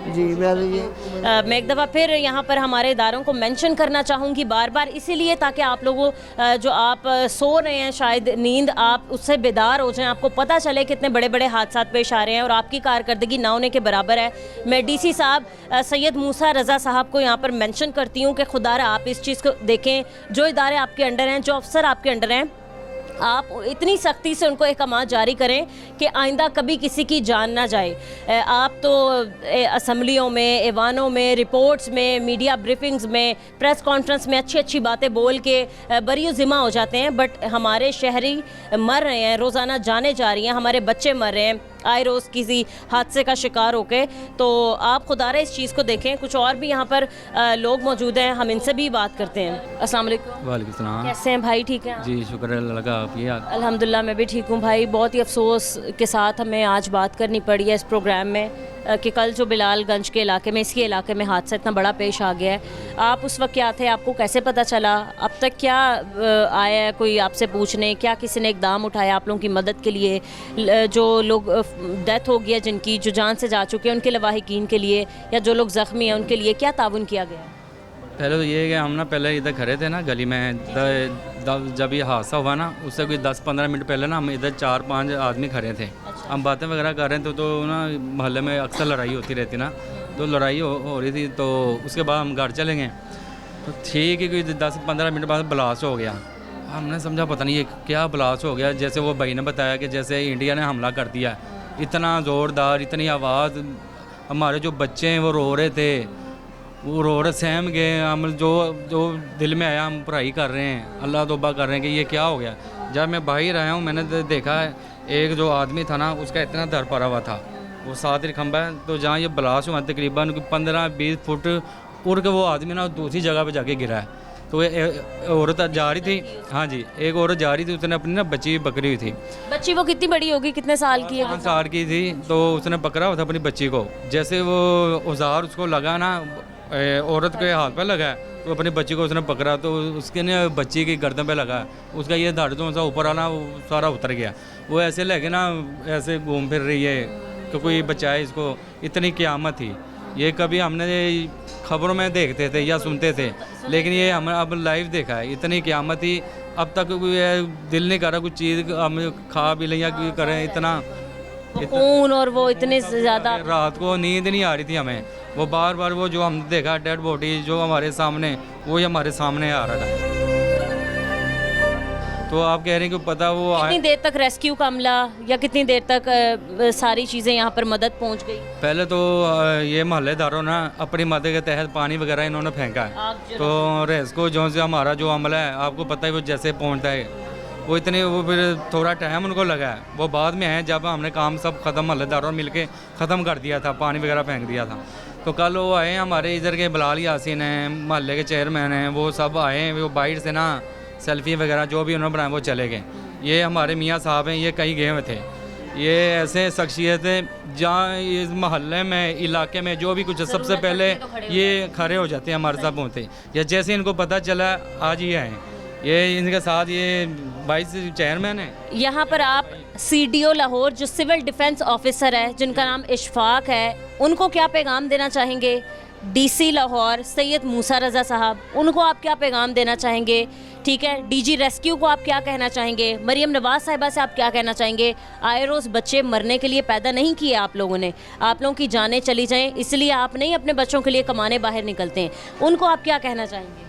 जी। मैं तो ये मैं एक दफ़ा फिर यहाँ पर हमारे इदारों को मेंशन करना चाहूँगी बार बार, इसीलिए ताकि आप लोगों जो आप सो रहे हैं शायद नींद, आप उससे बेदार हो जाएं, आपको पता चले कितने बड़े बड़े हादसा पेश आ रहे हैं और आपकी कारकर्दगी ना होने के बराबर है। मैं DC साहब सैयद मूसा रज़ा साहब को यहाँ पर मेंशन करती हूँ कि खुदारा आप इस चीज़ को देखें, जो इदारे आपके अंडर हैं, जो अफसर आपके अंडर हैं, आप इतनी सख्ती से उनको अहकाम जारी करें कि आइंदा कभी किसी की जान ना जाए। आप तो असम्बलियों में, ऐवानों में, रिपोर्ट्स में, मीडिया ब्रीफिंग्स में, प्रेस कॉन्फ्रेंस में अच्छी अच्छी बातें बोल के बरी ज़िम्मा हो जाते हैं, बट हमारे शहरी मर रहे हैं, रोज़ाना जाने जा रही हैं, हमारे बच्चे मर रहे हैं आए रोज़ किसी हादसे का शिकार होके। तो आप खुदारा इस चीज़ को देखें। कुछ और भी यहाँ पर लोग मौजूद हैं, हम इनसे भी बात करते हैं। अस्सलाम वालेकुम। वालेकुम सलाम। कैसे हैं भाई? ठीक हैं जी, शुक्र अल्लाह का। आप ये अल्हम्दुलिल्लाह मैं भी ठीक हूँ भाई। बहुत ही अफसोस के साथ हमें आज बात करनी पड़ी है इस प्रोग्राम में कि कल जो बिलालगंज के इलाके में, इसी इलाके में हादसा इतना बड़ा पेश आ गया है। आप उस वक्त क्या थे, आपको कैसे पता चला, अब तक क्या आया है कोई आपसे पूछने, क्या किसी ने इकदाम उठाया आप लोगों की मदद के लिए? जो लोग डेथ हो गया, जिनकी जो जान से जा चुके हैं, उनके लवाहिकीन के लिए, या जो लोग ज़ख्मी हैं उनके लिए क्या ताउन किया गया? पहले तो ये है कि हम ना पहले इधर खड़े थे ना गली में, जब ये हादसा हुआ ना उससे कोई 10-15 मिनट पहले ना हम इधर 4-5 आदमी खड़े थे। हम बातें वगैरह कर रहे थे, तो ना मोहल्ले में अक्सर लड़ाई होती रहती ना, तो लड़ाई हो रही थी। तो उसके बाद हम घर चले गए, तो ठीक है कोई 10-15 मिनट बाद ब्लास्ट हो गया। हमने समझा पता नहीं ये क्या ब्लास्ट हो गया। जैसे वो भाई ने बताया कि जैसे इंडिया ने हमला कर दिया, इतना ज़ोरदार, इतनी आवाज़, हमारे जो बच्चे हैं वो रो रहे थे, वो रो रहे, सहम गए। हम जो दिल में आया, हम पढ़ाई कर रहे हैं, अल्लाह तौबा कर रहे हैं कि ये क्या हो गया। जब मैं बाहर आया हूँ, मैंने देखा है एक जो आदमी था ना, उसका इतना दर पड़ा हुआ था, वो 7 खंबा है, तो जहाँ ये ब्लास्ट हुआ तकरीबन 15-20 फुट उड़ के वो आदमी ना दूसरी जगह पे जाके गिरा है। तो औरत जा रही थी, हाँ जी, एक औरत जा रही थी, उसने अपनी ना बच्ची पकड़ी हुई थी। बच्ची वो कितनी बड़ी होगी, कितने साल की है? 5 साल की थी। तो उसने पकड़ा हुआ था अपनी बच्ची को, जैसे वो औजार उसको लगा ना, औरत के हाथ पे लगा, तो अपनी बच्ची को उसने पकड़ा, तो उसके ने बच्ची की गर्दन पे लगा, उसका ये धड़ जो सा ऊपर आना वो सारा उतर गया। वो ऐसे लगे ना, ऐसे घूम फिर रही है कि कोई बचाए इसको। इतनी क़यामत थी ये, कभी हमने खबरों में देखते थे या सुनते थे, लेकिन ये हमने अब लाइव देखा है। इतनी क़यामत थी, अब तक कोई दिल नहीं कर रहा कुछ चीज़ हम खा भी लें या करें। इतना खून और वो इतने ज़्यादा, रात को नींद नहीं आ रही थी हमें। वो बार बार वो जो हमने देखा डेड बॉडी जो हमारे सामने, वो ही हमारे सामने आ रहा था। तो आप कह रहे हैं कि पता वो कितनी देर तक रेस्क्यू का अमला, या कितनी देर तक सारी चीज़ें यहाँ पर मदद पहुँच गई? पहले तो ये मोहल्लेदारों ने अपनी मदद के तहत पानी वगैरह इन्होंने फेंका है, तो रेस्क्यू जो से हमारा जो अमला है, आपको पता है वो जैसे पहुँचता है, वो इतने वो फिर थोड़ा टाइम उनको लगा है। वो बाद में है जब हमने काम सब ख़त्म मोहल्लेदारों ने मिल के ख़त्म कर दिया था, पानी वगैरह फेंक दिया था। तो कल वो आए हमारे इधर के बिलाल यासीन हैं, मोहल्ले के चेयरमैन हैं, वो सब आए, वो बाइट से ना सेल्फी वगैरह जो भी उन्होंने बनाया वो चले गए। ये हमारे मियाँ साहब हैं, ये कहीं गए हुए थे। ये ऐसे शख्सियत है जहाँ इस मोहल्ले में, इलाके में जो भी कुछ है, सबसे पहले ये खड़े हो जाते हैं, हमारे साथ पहुँचते, या जैसे इनको पता चला आज ही आए। ये इनके साथ ये वाइस चेयरमैन है। यहाँ पर आप CDO लाहौर जो सिविल डिफेंस ऑफिसर है जिनका नाम इशफाक है, उनको क्या पैगाम देना चाहेंगे? DC लाहौर सैयद मूसा रज़ा साहब, उनको आप क्या पैगाम देना चाहेंगे? ठीक है, DG रेस्क्यू को आप क्या कहना चाहेंगे? मरियम नवाज साहिबा से आप क्या कहना चाहेंगे? आए रोज़ बच्चे मरने के लिए पैदा नहीं किए आप लोगों ने, आप लोगों की जानें चली जाएं इसलिए आप नहीं अपने बच्चों के लिए कमाने बाहर निकलते हैं, उनको आप क्या कहना चाहेंगे?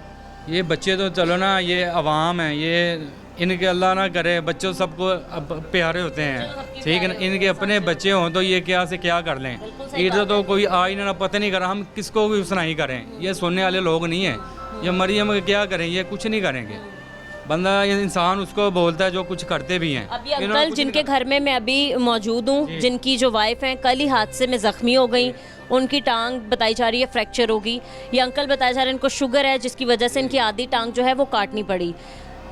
ये बच्चे तो चलो ना, ये अवाम है, ये इनके अल्लाह ना करे बच्चों सबको अब प्यारे होते हैं, ठीक है ना। इनके अपने बच्चे हों तो ये क्या से क्या कर लें, इधर तो कोई आ ही ना पता नहीं कर रहा, हम किसको भी सुनाई करें, ये सुनने वाले लोग नहीं हैं। ये मरियम क्या करें, ये कुछ नहीं करेंगे, बंदा ये इंसान उसको बोलता है जो कुछ करते भी हैं। अभी अंकल जिनके घर में मैं अभी मौजूद हूँ, जिनकी जो वाइफ हैं कल ही हादसे में ज़ख्मी हो गई, उनकी टांग बताई जा रही है फ्रैक्चर होगी। ये अंकल बताया जा रहा है इनको शुगर है जिसकी वजह से इनकी आधी टांग जो है वो काटनी पड़ी।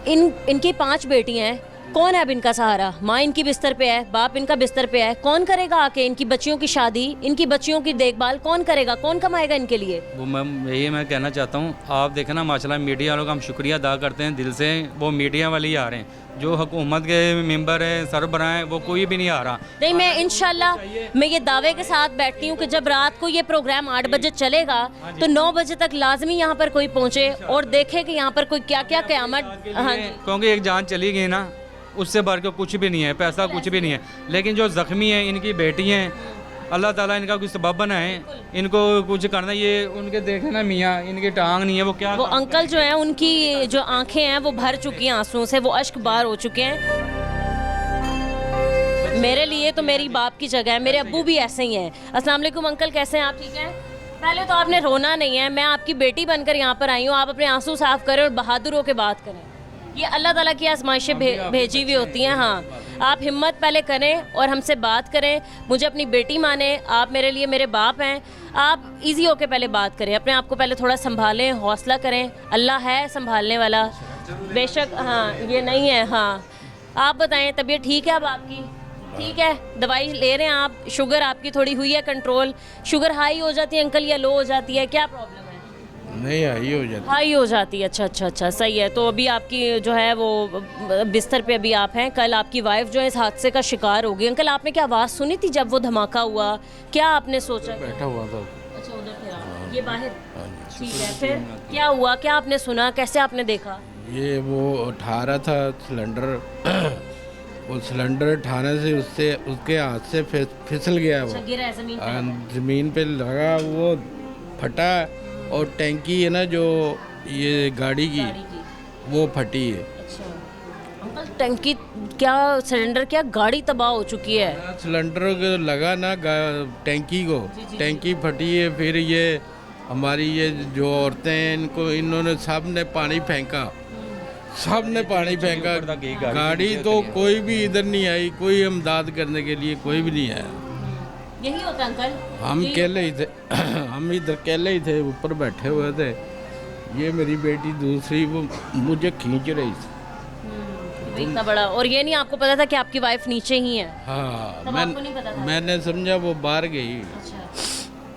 इनकी 5 बेटियां हैं, कौन है अब इनका सहारा? माँ इनकी बिस्तर पे है, बाप इनका बिस्तर पे है, कौन करेगा आके इनकी बच्चियों की शादी, इनकी बच्चियों की देखभाल कौन करेगा, कौन कमाएगा इनके लिए? वो मैम यही मैं कहना चाहता हूँ, आप देखें ना माशाल्लाह मीडिया वालों का हम शुक्रिया अदा करते हैं दिल से, वो मीडिया वाले ही आ रहे हैं, जो हुकूमत के मेंबर हैं सरबराह हैं वो कोई भी नहीं आ रहा। नहीं, मैं इंशाल्लाह मैं ये दावे के साथ बैठती हूँ कि जब रात को ये प्रोग्राम 8 बजे चलेगा तो 9 बजे तक लाजमी यहाँ पर कोई पहुँचे और देखे कि यहाँ पर कोई क्या क्या क़यामत। हाँ, क्योंकि एक जान चली गई ना, उससे बढ़ के कुछ भी नहीं है, पैसा कुछ भी नहीं है, लेकिन जो ज़ख्मी हैं इनकी बेटी हैं, अल्लाह ताला इनका कुछ सबब बनाए, इनको कुछ करना। ये उनके देखे ना मियाँ, इनकी टांग नहीं है, वो क्या वो अंकल जो हैं उनकी जो आंखें हैं वो भर चुकी हैं आंसुओं से, वो अश्क बार हो चुके हैं। मेरे लिए तो मेरी बाप की जगह है, मेरे अब्बू भी ऐसे ही हैं। अस्सलाम वालेकुम अंकल, कैसे हैं आप? ठीक हैं? पहले तो आपने रोना नहीं है, मैं आपकी बेटी बनकर यहाँ पर आई हूँ, आप अपने आंसू साफ करें और बहादुर होकर बात करें। ये अल्लाह ताला की आजमाइशें भेजी हुई होती हैं। हाँ, आप हिम्मत पहले करें और हमसे बात करें, मुझे अपनी बेटी माने, आप मेरे लिए मेरे बाप हैं, आप इजी होके पहले बात करें, अपने आप को पहले थोड़ा संभालें, हौसला करें, अल्लाह है संभालने वाला बेशक। हाँ, ये नहीं है। हाँ, आप बताएं तबीयत ठीक है अब आपकी? ठीक है, दवाई ले रहे हैं आप? शुगर आपकी थोड़ी हुई है कंट्रोल? शुगर हाई हो जाती है अंकल या लो हो जाती है, क्या प्रॉब्लम है? नहीं, हाई हो जाती, हाई हो जाती है। अच्छा अच्छा अच्छा, सही है। तो अभी आपकी जो है वो बिस्तर पे अभी आप हैं, कल आपकी वाइफ जो है इस हादसे का शिकार होगी। अंकल आपने क्या आवाज़ सुनी थी जब वो धमाका हुआ, क्या आपने सोचा? बैठा हुआ था। अच्छा, उधर थे आप, ये बाहर? ठीक है, फिर क्या हुआ, क्या आपने सुना, कैसे आपने देखा? ये वो उठा रहा था सिलेंडर, वो सिलेंडर उठाने से उससे उसके हाथ से फिसल गया, वो गिरा ज़मीन पे लगा, वो फटा और टैंकी है ना जो ये गाड़ी की वो फटी है। अच्छा अंकल, टंकी क्या, सिलेंडर क्या, गाड़ी तबाह हो चुकी है? सिलेंडर लगा ना टैंकी को, टैंकी फटी है। फिर ये हमारी ये जो औरतें हैं इनको, इन्होंने सब ने पानी फेंका, सब ने पानी फेंका, गाड़ी तो कोई भी इधर नहीं आई, कोई इमदाद करने के लिए कोई भी नहीं आया। यही होता अंकल, हम अकेले ही थे, हम इधर अकेले ही थे, ऊपर बैठे हुए थे। ये मेरी बेटी दूसरी वो मुझे खींच रही थी इतना बड़ा, और ये नहीं आपको पता था कि आपकी वाइफ नीचे ही है? हाँ, आपको नहीं पता था? मैंने समझा वो बाहर गई। अच्छा।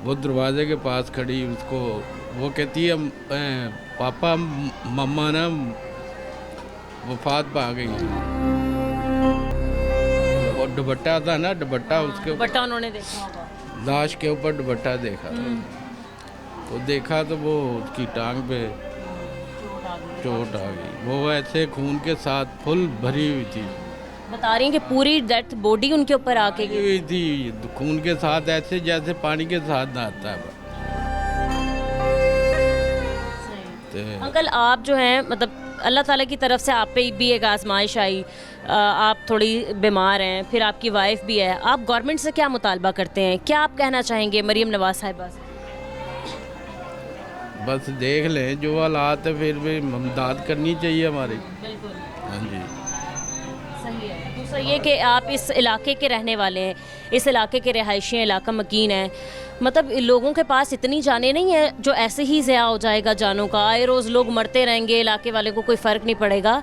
वो दरवाजे के पास खड़ी, उसको वो कहती है पापा मम्मा ना वफात पा गई। और दुपट्टा था ना, दुपट्टा उसके दुपट्टा उन्होंने देखा होगा, लाश के ऊपर दुपट्टा देखा, तो देखा तो वो उसकी टांग पे चोट आ गई, वो ऐसे खून के साथ फुल भरी हुई थी। बता रही हैं कि पूरी डेथ बॉडी उनके ऊपर आके हुई थी, खून के साथ, ऐसे जैसे पानी के साथ नहाता है। अंकल आप जो हैं, मतलब अल्लाह ताला की तरफ से आप पे भी एक आजमाइश आई, आप थोड़ी बीमार हैं, फिर आपकी वाइफ भी है, आप गवर्नमेंट से क्या मुतालबा करते हैं, क्या आप कहना चाहेंगे मरियम नवाज साहिबा से? बस देख लें जो हालात है, फिर भी मदद करनी चाहिए हमारी। बिल्कुल, हाँ जी, सही है। दूसरा ये कि आप इस इलाके के रहने वाले हैं, इस इलाके के रिहायशी हैं, इलाका मकीन है, मतलब लोगों के पास इतनी जाने नहीं है जो ऐसे ही ज़या हो जाएगा जानों का, आए रोज़ लोग मरते रहेंगे, इलाके वाले को कोई फ़र्क नहीं पड़ेगा।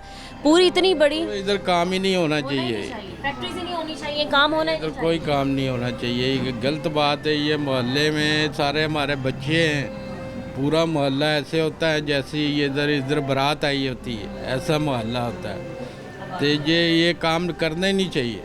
पूरी इतनी बड़ी इधर काम ही नहीं होना चाहिए, फैक्ट्रीज ही नहीं होनी चाहिए, काम होना ही इधर कोई काम नहीं होना चाहिए। ये गलत बात है, ये मोहल्ले में सारे हमारे बच्चे हैं, पूरा मोहल्ला ऐसे होता है जैसे ये इधर बारात आई होती है, ऐसा मोहल्ला होता है। तो ये काम करना ही नहीं चाहिए।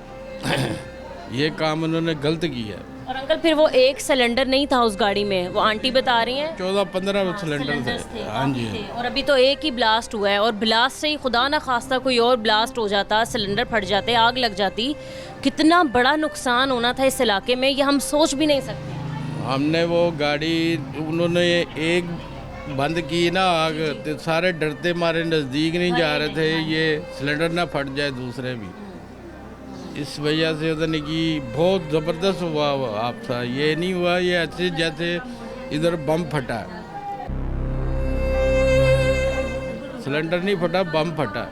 ये काम उन्होंने गलत किया। और अंकल फिर वो एक सिलेंडर नहीं था उस गाड़ी में, वो आंटी बता रही हैं 14-15 सिलेंडर थे। हाँ जी। और अभी तो एक ही ब्लास्ट हुआ है, और ब्लास्ट से ही खुदा ना खास्ता कोई और ब्लास्ट हो जाता, सिलेंडर फट जाते, आग लग जाती, कितना बड़ा नुकसान होना था इस इलाके में, ये हम सोच भी नहीं सकते। हमने वो गाड़ी उन्होंने एक बंद की ना आग, तो सारे डरते मारे नज़दीक नहीं जा रहे थे, ये सिलेंडर ना फट जाए दूसरे भी। इस वजह से होता नहीं कि बहुत ज़बरदस्त हुआ हादसा, ये नहीं हुआ ये ऐसे जैसे इधर बम फटा, सिलेंडर नहीं फटा, बम फटा।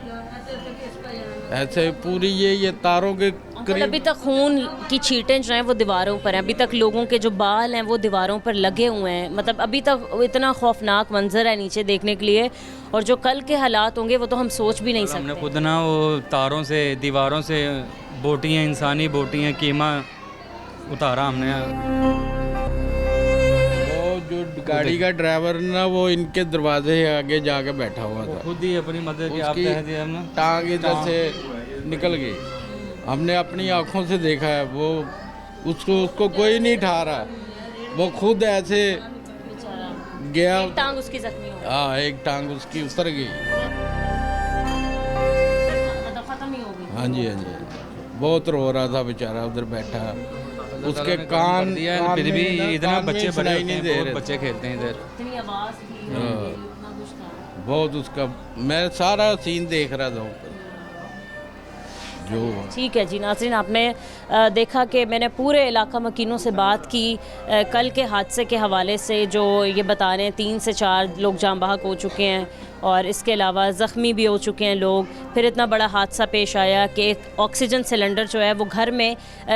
ऐसे पूरी ये तारों के अंकल अभी तक खून की छींटें जो हैं वो दीवारों पर हैं, अभी तक लोगों के जो बाल हैं वो दीवारों पर लगे हुए हैं, मतलब अभी तक इतना खौफनाक मंजर है नीचे देखने के लिए, और जो कल के हालात होंगे वो तो हम सोच भी नहीं सकते। हमने खुद ना वो तारों से, दीवारों से बोटियाँ, इंसानी बोटियाँ, कीमा उतारा हमने। वो जो गाड़ी का ड्राइवर ना वो इनके दरवाजे आगे जाके बैठा हुआ था, खुद ही अपनी मदद की, आप उसकी कह दिया हमने, टांग इधर से निकल गई, हमने अपनी आंखों से देखा है। वो उसको कोई नहीं ठा रहा, वो खुद ऐसे गया, एक टांग उसकी जख्मी हो गई। हाँ एक टांग उसकी उतर गई। खत्म ही हो गई। हाँ जी, हाँ जी, बहुत रो रहा था बेचारा उधर बैठा, उसके कान फिर भी इतना बच्चे बड़े नहीं नहीं दे दे रहे, बच्चे खेलते हैं इधर, इतनी आवाज़ थी, इतना कुछ था। बहुत उसका मैं सारा सीन देख रहा था ऊपर जो। ठीक है जी नाज़रीन, आपने देखा कि मैंने पूरे इलाका मकीनों से बात की कल के हादसे के हवाले से, जो ये बता रहे हैं 3 से 4 लोग जान बहक हो चुके हैं और इसके अलावा ज़ख्मी भी हो चुके हैं लोग। फिर इतना बड़ा हादसा पेश आया कि ऑक्सीजन सिलेंडर जो है वो घर में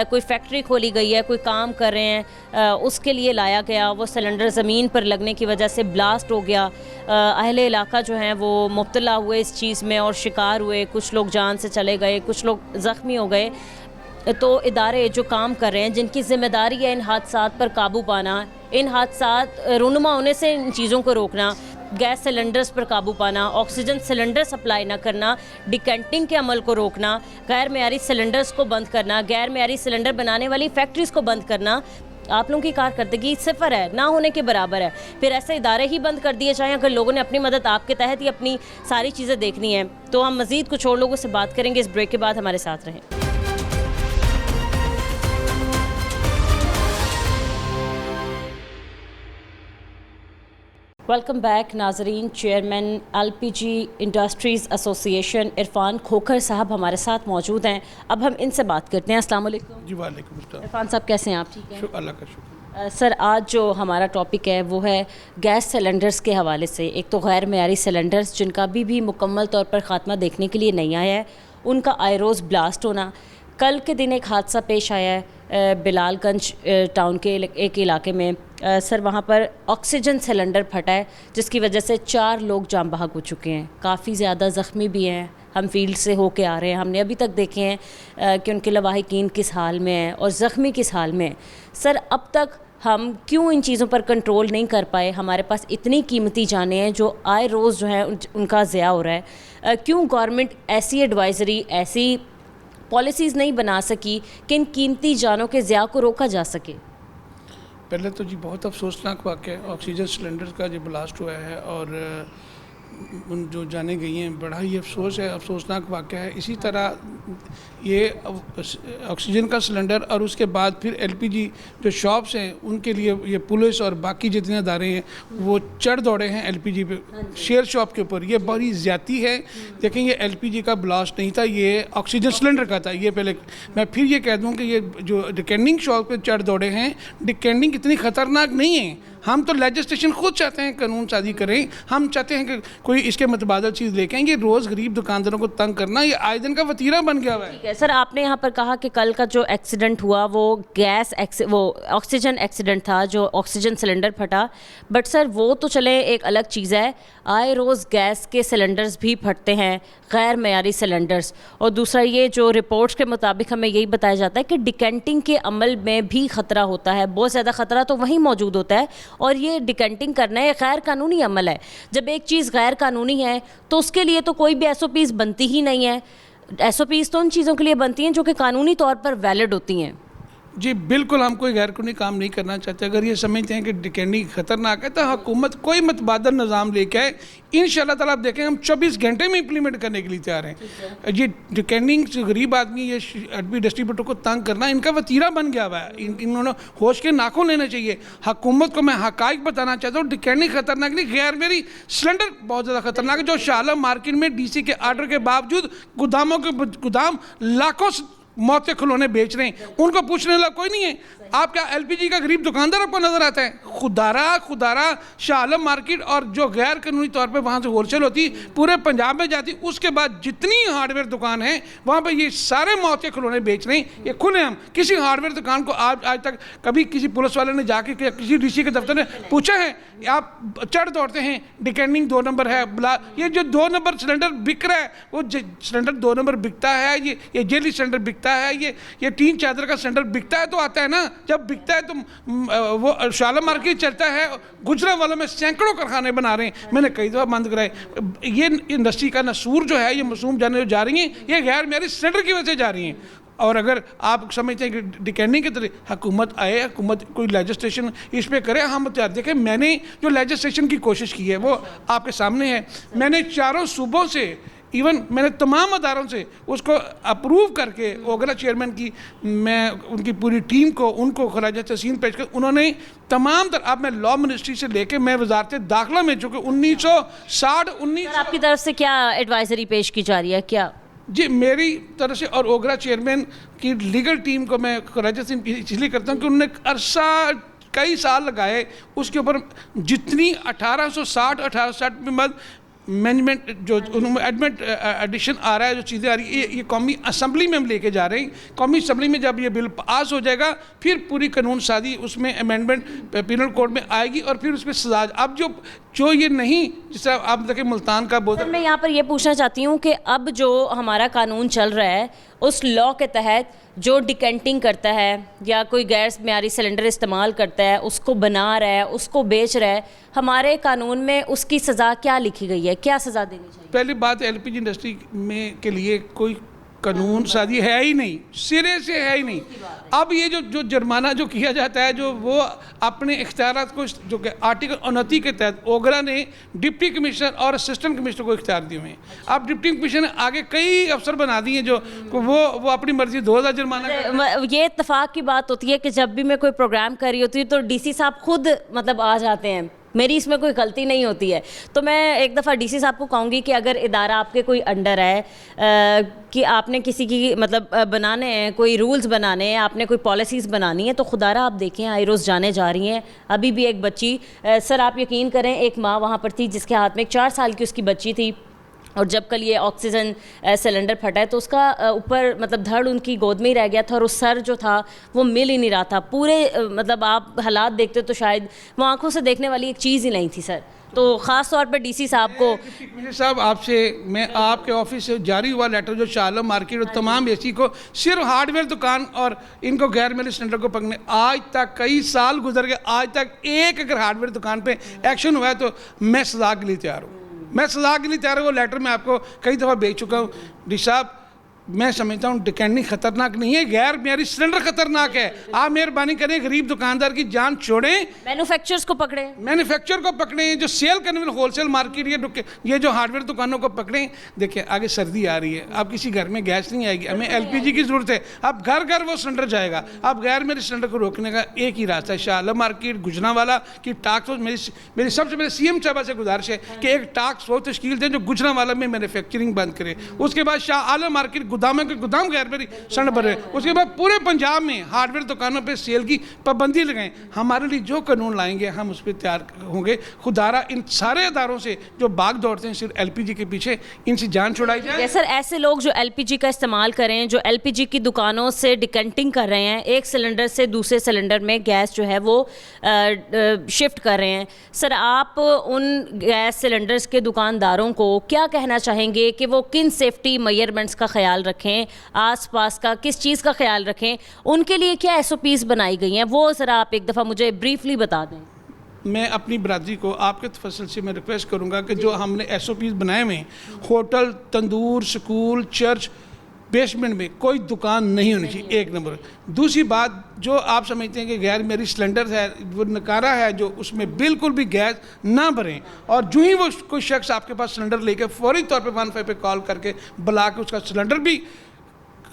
कोई फैक्ट्री खोली गई है, कोई काम कर रहे हैं, उसके लिए लाया गया, वो सिलेंडर ज़मीन पर लगने की वजह से ब्लास्ट हो गया। अहले इलाका जो हैं वो मुब्तला हुए इस चीज़ में और शिकार हुए, कुछ लोग जान से चले गए, कुछ लोग ज़ख्मी हो गए। तो इदारे जो काम कर रहे हैं, जिनकी ज़िम्मेदारी है इन हादसात पर काबू पाना, इन हादसात रुनुमा होने से इन चीज़ों को रोकना, गैस सिलेंडर्स पर काबू पाना, ऑक्सीजन सिलेंडर सप्लाई ना करना, डिकेंटिंग के अमल को रोकना, गैर मेयारी सिलेंडर्स को बंद करना, गैर मेयारी सिलेंडर बनाने वाली फैक्ट्रीज़ को बंद करना, आप लोगों की कारकर्दगी सिफर है, ना होने के बराबर है। फिर ऐसे इदारे ही बंद कर दिए जाएँ। अगर लोगों ने अपनी मदद आपके तहत ही अपनी सारी चीज़ें देखनी है, तो हम मज़ीद कुछ और लोगों से बात करेंगे। इस ब्रेक के बाद हमारे साथ रहें। वेलकम बैक नाजरीन। Chairman LPG industries association Irfan Khokhar साहब हमारे साथ मौजूद हैं। अब हम इनसे बात करते हैं। अस्सलाम वालेकुम। जी वालेकुम अस्सलाम। इरफान साहब कैसे हैं आप? ठीक हैं, अल्लाह का शुक्र। सर आज जो हमारा टॉपिक है वो है गैस सिलेंडर्स के हवाले से। एक तो गैर मेयारी सिलेंडर्स जिनका अभी भी मुकम्मल तौर पर ख़ात्मा देखने के लिए नहीं आया है, उनका आए रोज़ ब्लास्ट होना। कल के दिन एक हादसा पेश आया है बिलालगंज टाउन के एक इलाके में, सर वहाँ पर ऑक्सीजन सिलेंडर फटा है जिसकी वजह से 4 लोग जान बहक हो चुके हैं, काफ़ी ज़्यादा ज़ख्मी भी हैं। हम फील्ड से होके आ रहे हैं, हमने अभी तक देखे हैं कि उनके लवाहिकीन किस हाल में हैं और ज़ख्मी किस हाल में हैं। सर अब तक हम क्यों इन चीज़ों पर कंट्रोल नहीं कर पाए? हमारे पास इतनी कीमती जानें हैं जो आए रोज़ जो है उनका ज़िया हो रहा है। क्यों गवर्नमेंट ऐसी एडवाइज़री, ऐसी पॉलिसीज़ नहीं बना सकी कि इन कीमती जानों के ज़िया को रोका जा सके? पहले तो जी बहुत अफसोसनाक वाक़या ऑक्सीजन सिलेंडर का जो ब्लास्ट हुआ है और उन जो जाने गई हैं, बड़ा ही अफसोस है, अफसोसनाक वाक़या है। इसी तरह ये ऑक्सीजन का सिलेंडर और उसके बाद फिर LPG जो शॉप्स हैं उनके लिए ये पुलिस और बाकी जितने अदारे हैं वो चढ़ दौड़े हैं LPG पे, शेयर शॉप के ऊपर। ये बड़ी ज़्यादती है। देखें ये LPG का ब्लास्ट नहीं था, ये ऑक्सीजन सिलेंडर का था। ये पहले मैं फिर ये कह दूँ कि ये जो डिकेंडिंग शॉप पे चढ़ दौड़े हैं, डिकेंडिंग इतनी ख़तरनाक नहीं है। हम तो लेजिस्लेशन खुद चाहते हैं कानून साजी करें, हम चाहते हैं कि कोई इसके मुतबादल चीज़ लेके आएँ। ये रोज़ गरीब दुकानदारों को तंग करना ये आए दिन का वतीरा बन गया हुआ है। सर आपने यहाँ पर कहा कि कल का जो एक्सीडेंट हुआ वो वो ऑक्सीजन एक्सीडेंट था, जो ऑक्सीजन सिलेंडर फटा। बट सर वो तो चले एक अलग चीज़ है, आए रोज़ गैस के सिलेंडर्स भी फटते हैं, गैर मेयारी सिलेंडर्स। और दूसरा ये जो रिपोर्ट्स के मुताबिक हमें यही बताया जाता है कि डिकेंटिंग के अमल में भी ख़तरा होता है, बहुत ज़्यादा ख़तरा तो वहीं मौजूद होता है और ये डिकंटिंग करना है गैर कानूनी अमल है। जब एक चीज़ गैर कानूनी है तो उसके लिए तो कोई भी SOPs बनती ही नहीं है। SOPs तो उन चीज़ों के लिए बनती हैं जो कि कानूनी तौर पर वैलिड होती हैं। जी बिल्कुल, हम कोई गैर कानूनी काम नहीं करना चाहते। अगर ये समझते हैं कि डिकैनिंग ख़तरनाक है तो हुकूमत कोई मतबादल निज़ाम लेके आए, इंशाल्लाह ताला आप देखें हम 24 घंटे में इम्प्लीमेंट करने के लिए तैयार हैं। ये डिकैनिंग जो गरीब आदमी ये अडबी डिस्ट्रीब्यूटर को तंग करना इनका वतीरा बन गया हुआ है। इन्होंने होश के नाखून लेने चाहिए। हुकूमत को मैं हकाइक बताना चाहता हूँ, डिकैनिंग खतरनाक नहीं, गैर मेरी सिलेंडर बहुत ज़्यादा खतरनाक है। जो शाला मार्केट में DC के आर्डर के बावजूद गोदामों के गोदाम लाखों मौत के खिलौने बेच रहे हैं, उनको पूछने वाला कोई नहीं है। आप क्या LPG का गरीब दुकानदार आपको नजर आता है? खुदारा शाह आलम मार्केट और जो गैर कानूनी तौर पे वहाँ से होलसेल होती पूरे पंजाब में जाती, उसके बाद जितनी हार्डवेयर दुकान है वहाँ पे ये सारे मौत के खिलौने बेच रहे हैं। ये खुले हम किसी हार्डवेयर दुकान को आज तक कभी किसी पुलिस वाले ने जाके किसी DC के दफ्तर ने पूछा है? आप चढ़ दौड़ते हैं डिकैनिंग 2 नंबर है बुला, ये जो 2 नंबर सिलेंडर बिक रहा है वो सिलेंडर 2 नंबर बिकता है, ये जेली सिलेंडर बिकता है, ये टीन चादर का सिलेंडर बिकता है तो आता है ना। जब बिकता है तो वो शाला मार्केट चलता है, गुजरा वालों में सैकड़ों कारखाने बना रहे हैं, मैंने कई दफ़ा बंद कराए। ये इंडस्ट्री का नसूर जो है, ये मासूम जाने जा रही हैं, ये गैर मेरी सिलेंडर की वजह से जा रही हैं। और अगर आप समझते हैं कि डिकैनिंग की तरह हुकूमत आए, हुकूमत कोई लेजिस्लेशन इस पर करे, हम तैयार। देखें मैंने जो लेजिस्लेशन की कोशिश की है वो आपके सामने है। मैंने 4 सूबों से, इवन मैंने तमाम अदारों से उसको अप्रूव करके ओगरा चेयरमैन की, मैं उनकी पूरी टीम को उनको खराज तहसीन पेश कर, उन्होंने तमाम अब मैं लॉ मिनिस्ट्री से लेके मैं वजारत दाखिला में, चूँकि 1960 आपकी तरफ से क्या एडवाइजरी पेश की जा रही है? क्या जी मेरी तरफ से और ओगरा चेयरमैन की लीगल टीम को मैं खराज इसलिए करता हूँ कि उन्होंने अरसा कई साल लगाए उसके ऊपर, जितनी 1860 में बाद मैनेजमेंट जो एडमेंट एडिशन आ रहा है, जो चीज़ें आ रही है, ये कौमी असम्बली में हम लेके जा रहे हैं। कौमी असम्बली में जब ये बिल पास हो जाएगा फिर पूरी कानून साजी उसमें अमेंडमेंट पिनल कोड में आएगी और फिर उसमें सजा। अब जो ये नहीं, जिस तरह आप देखें मुल्तान का बोतल, मैं यहाँ पर ये पूछना चाहती हूँ कि अब जो हमारा कानून चल रहा है उस लॉ के तहत जो डिकैंटिंग करता है या कोई गैर मेयारी सिलेंडर इस्तेमाल करता है, उसको बना रहा है, उसको बेच रहा है, हमारे कानून में उसकी सज़ा क्या लिखी गई है? क्या सज़ा देनी चाहिए? पहली बात LPG इंडस्ट्री में के लिए कोई कानून साजी है ही नहीं, सिरे से है ही नहीं। अब ये जो जुर्माना जो किया जाता है, जो वो अपने इख्तियारात को, जो कि आर्टिकल 29 के तहत ओगरा ने डिप्टी कमिश्नर और असिस्टेंट कमिश्नर को इख्तियार दिए हुए हैं। अब डिप्टी कमिश्नर ने आगे कई अफसर बना दिए हैं जो वो अपनी मर्जी 2000 जुर्माना। ये इत्तेफाक की बात होती है कि जब भी मैं कोई प्रोग्राम कर रही होती हूँ तो DC साहब खुद मतलब आ जाते हैं, मेरी इसमें कोई गलती नहीं होती है। तो मैं एक दफ़ा DC साहब को कहूँगी कि अगर इदारा आपके कोई अंडर है कि आपने किसी की मतलब बनाने हैं, कोई रूल्स बनाने हैं, आपने कोई पॉलिसीज़ बनानी है, तो खुदारा आप देखें आईरोज़ जाने जा रही हैं। अभी भी एक बच्ची, सर आप यकीन करें, एक माँ वहाँ पर थी जिसके हाथ में एक 4 साल की उसकी बच्ची थी, और जब कल ये ऑक्सीजन सिलेंडर फटा है तो उसका ऊपर मतलब धड़ उनकी गोद में ही रह गया था और उस सर जो था वो मिल ही नहीं रहा था। पूरे मतलब आप हालात देखते तो शायद वो आंखों से देखने वाली एक चीज़ ही नहीं थी सर। तो ख़ास तौर पर DC साहब को, साहब आपसे मैं आपके ऑफिस से जारी हुआ लेटर जो शाह आलम मार्केट और तमाम ऐसी को सिर्फ हार्डवेयर दुकान और इनको गैर मेरी सिलेंडर को पकड़ने, आज तक कई साल गुजर गए, आज तक एक अगर हार्डवेयर दुकान पे एक्शन हुआ है तो मैं सजा के लिए तैयार हूँ। मैं सजा के लिए तैयार हूँ। वो लेटर मैं आपको कई दफ़ा भेज चुका हूँ। डी साहब मैं समझता हूँ डिकैनिंग खतरनाक नहीं है, गैर मेरी सिलेंडर खतरनाक है। आप मेहरबानी करें गरीब दुकानदार की जान छोड़ें, मैन्युफैक्चरर्स को पकड़ें, मैन्युफैक्चर को पकड़ें, जो सेल करने वाले होलसेल मार्केट ये जो हार्डवेयर दुकानों को पकड़ें। देखिए आगे सर्दी आ रही है, अब किसी घर में गैस नहीं आएगी, हमें LPG की ज़रूरत है। अब घर घर वो सिलेंडर जाएगा। अब गैर मेरे सिलेंडर को रोकने का एक ही रास्ता है, शाह आलम मार्केट गुजरांवाला की टास्क फोर्स। मेरी सबसे पहले CM साहबा से गुजारिश है कि एक टास्क फोर्स तश्कील दें जो गुजरांवाला में मैन्युफैक्चरिंग बंद करे। उसके बाद शाह आलम मार्केट गोदामों के गोदाम गैर मेरी सिलेंडर भर रहे। उसके बाद पूरे पंजाब में हार्डवेयर दुकानों पे सेल की पाबंदी लगाएं। हमारे लिए जो कानून लाएंगे हम उस पर तैयार होंगे। खुदारा इन सारे अदारों से जो भाग दौड़ते हैं सिर्फ LPG के पीछे, इनसे जान छुड़ाई जाए। सर ऐसे लोग जो LPG का इस्तेमाल करें, जो LPG की दुकानों से डिकंटिंग कर रहे हैं, एक सिलेंडर से दूसरे सिलेंडर में गैस जो है वो शिफ्ट कर रहे हैं, सर आप उन गैस सिलेंडर्स के दुकानदारों को क्या कहना चाहेंगे कि वो किन सेफ्टी मेजरमेंट्स का ख्याल रखें, आसपास का किस चीज़ का ख्याल रखें, उनके लिए क्या SOPs बनाई गई हैं, वो ज़रा आप एक दफ़ा मुझे ब्रीफली बता दें। मैं अपनी बरादरी को आपके तफसल से मैं रिक्वेस्ट करूँगा कि जो हमने SOPs बनाए हुए हैं, होटल, तंदूर, स्कूल, चर्च, बेसमेंट में कोई दुकान नहीं होनी चाहिए, एक नंबर। दूसरी बात, जो आप समझते हैं कि गैर मेरी सिलेंडर है, वो नकारा है जो, उसमें बिल्कुल भी गैस ना भरें, और जो ही वो कोई शख्स आपके पास सिलेंडर लेके फौरी तौर पे 15 पे कॉल करके बुला के उसका सिलेंडर भी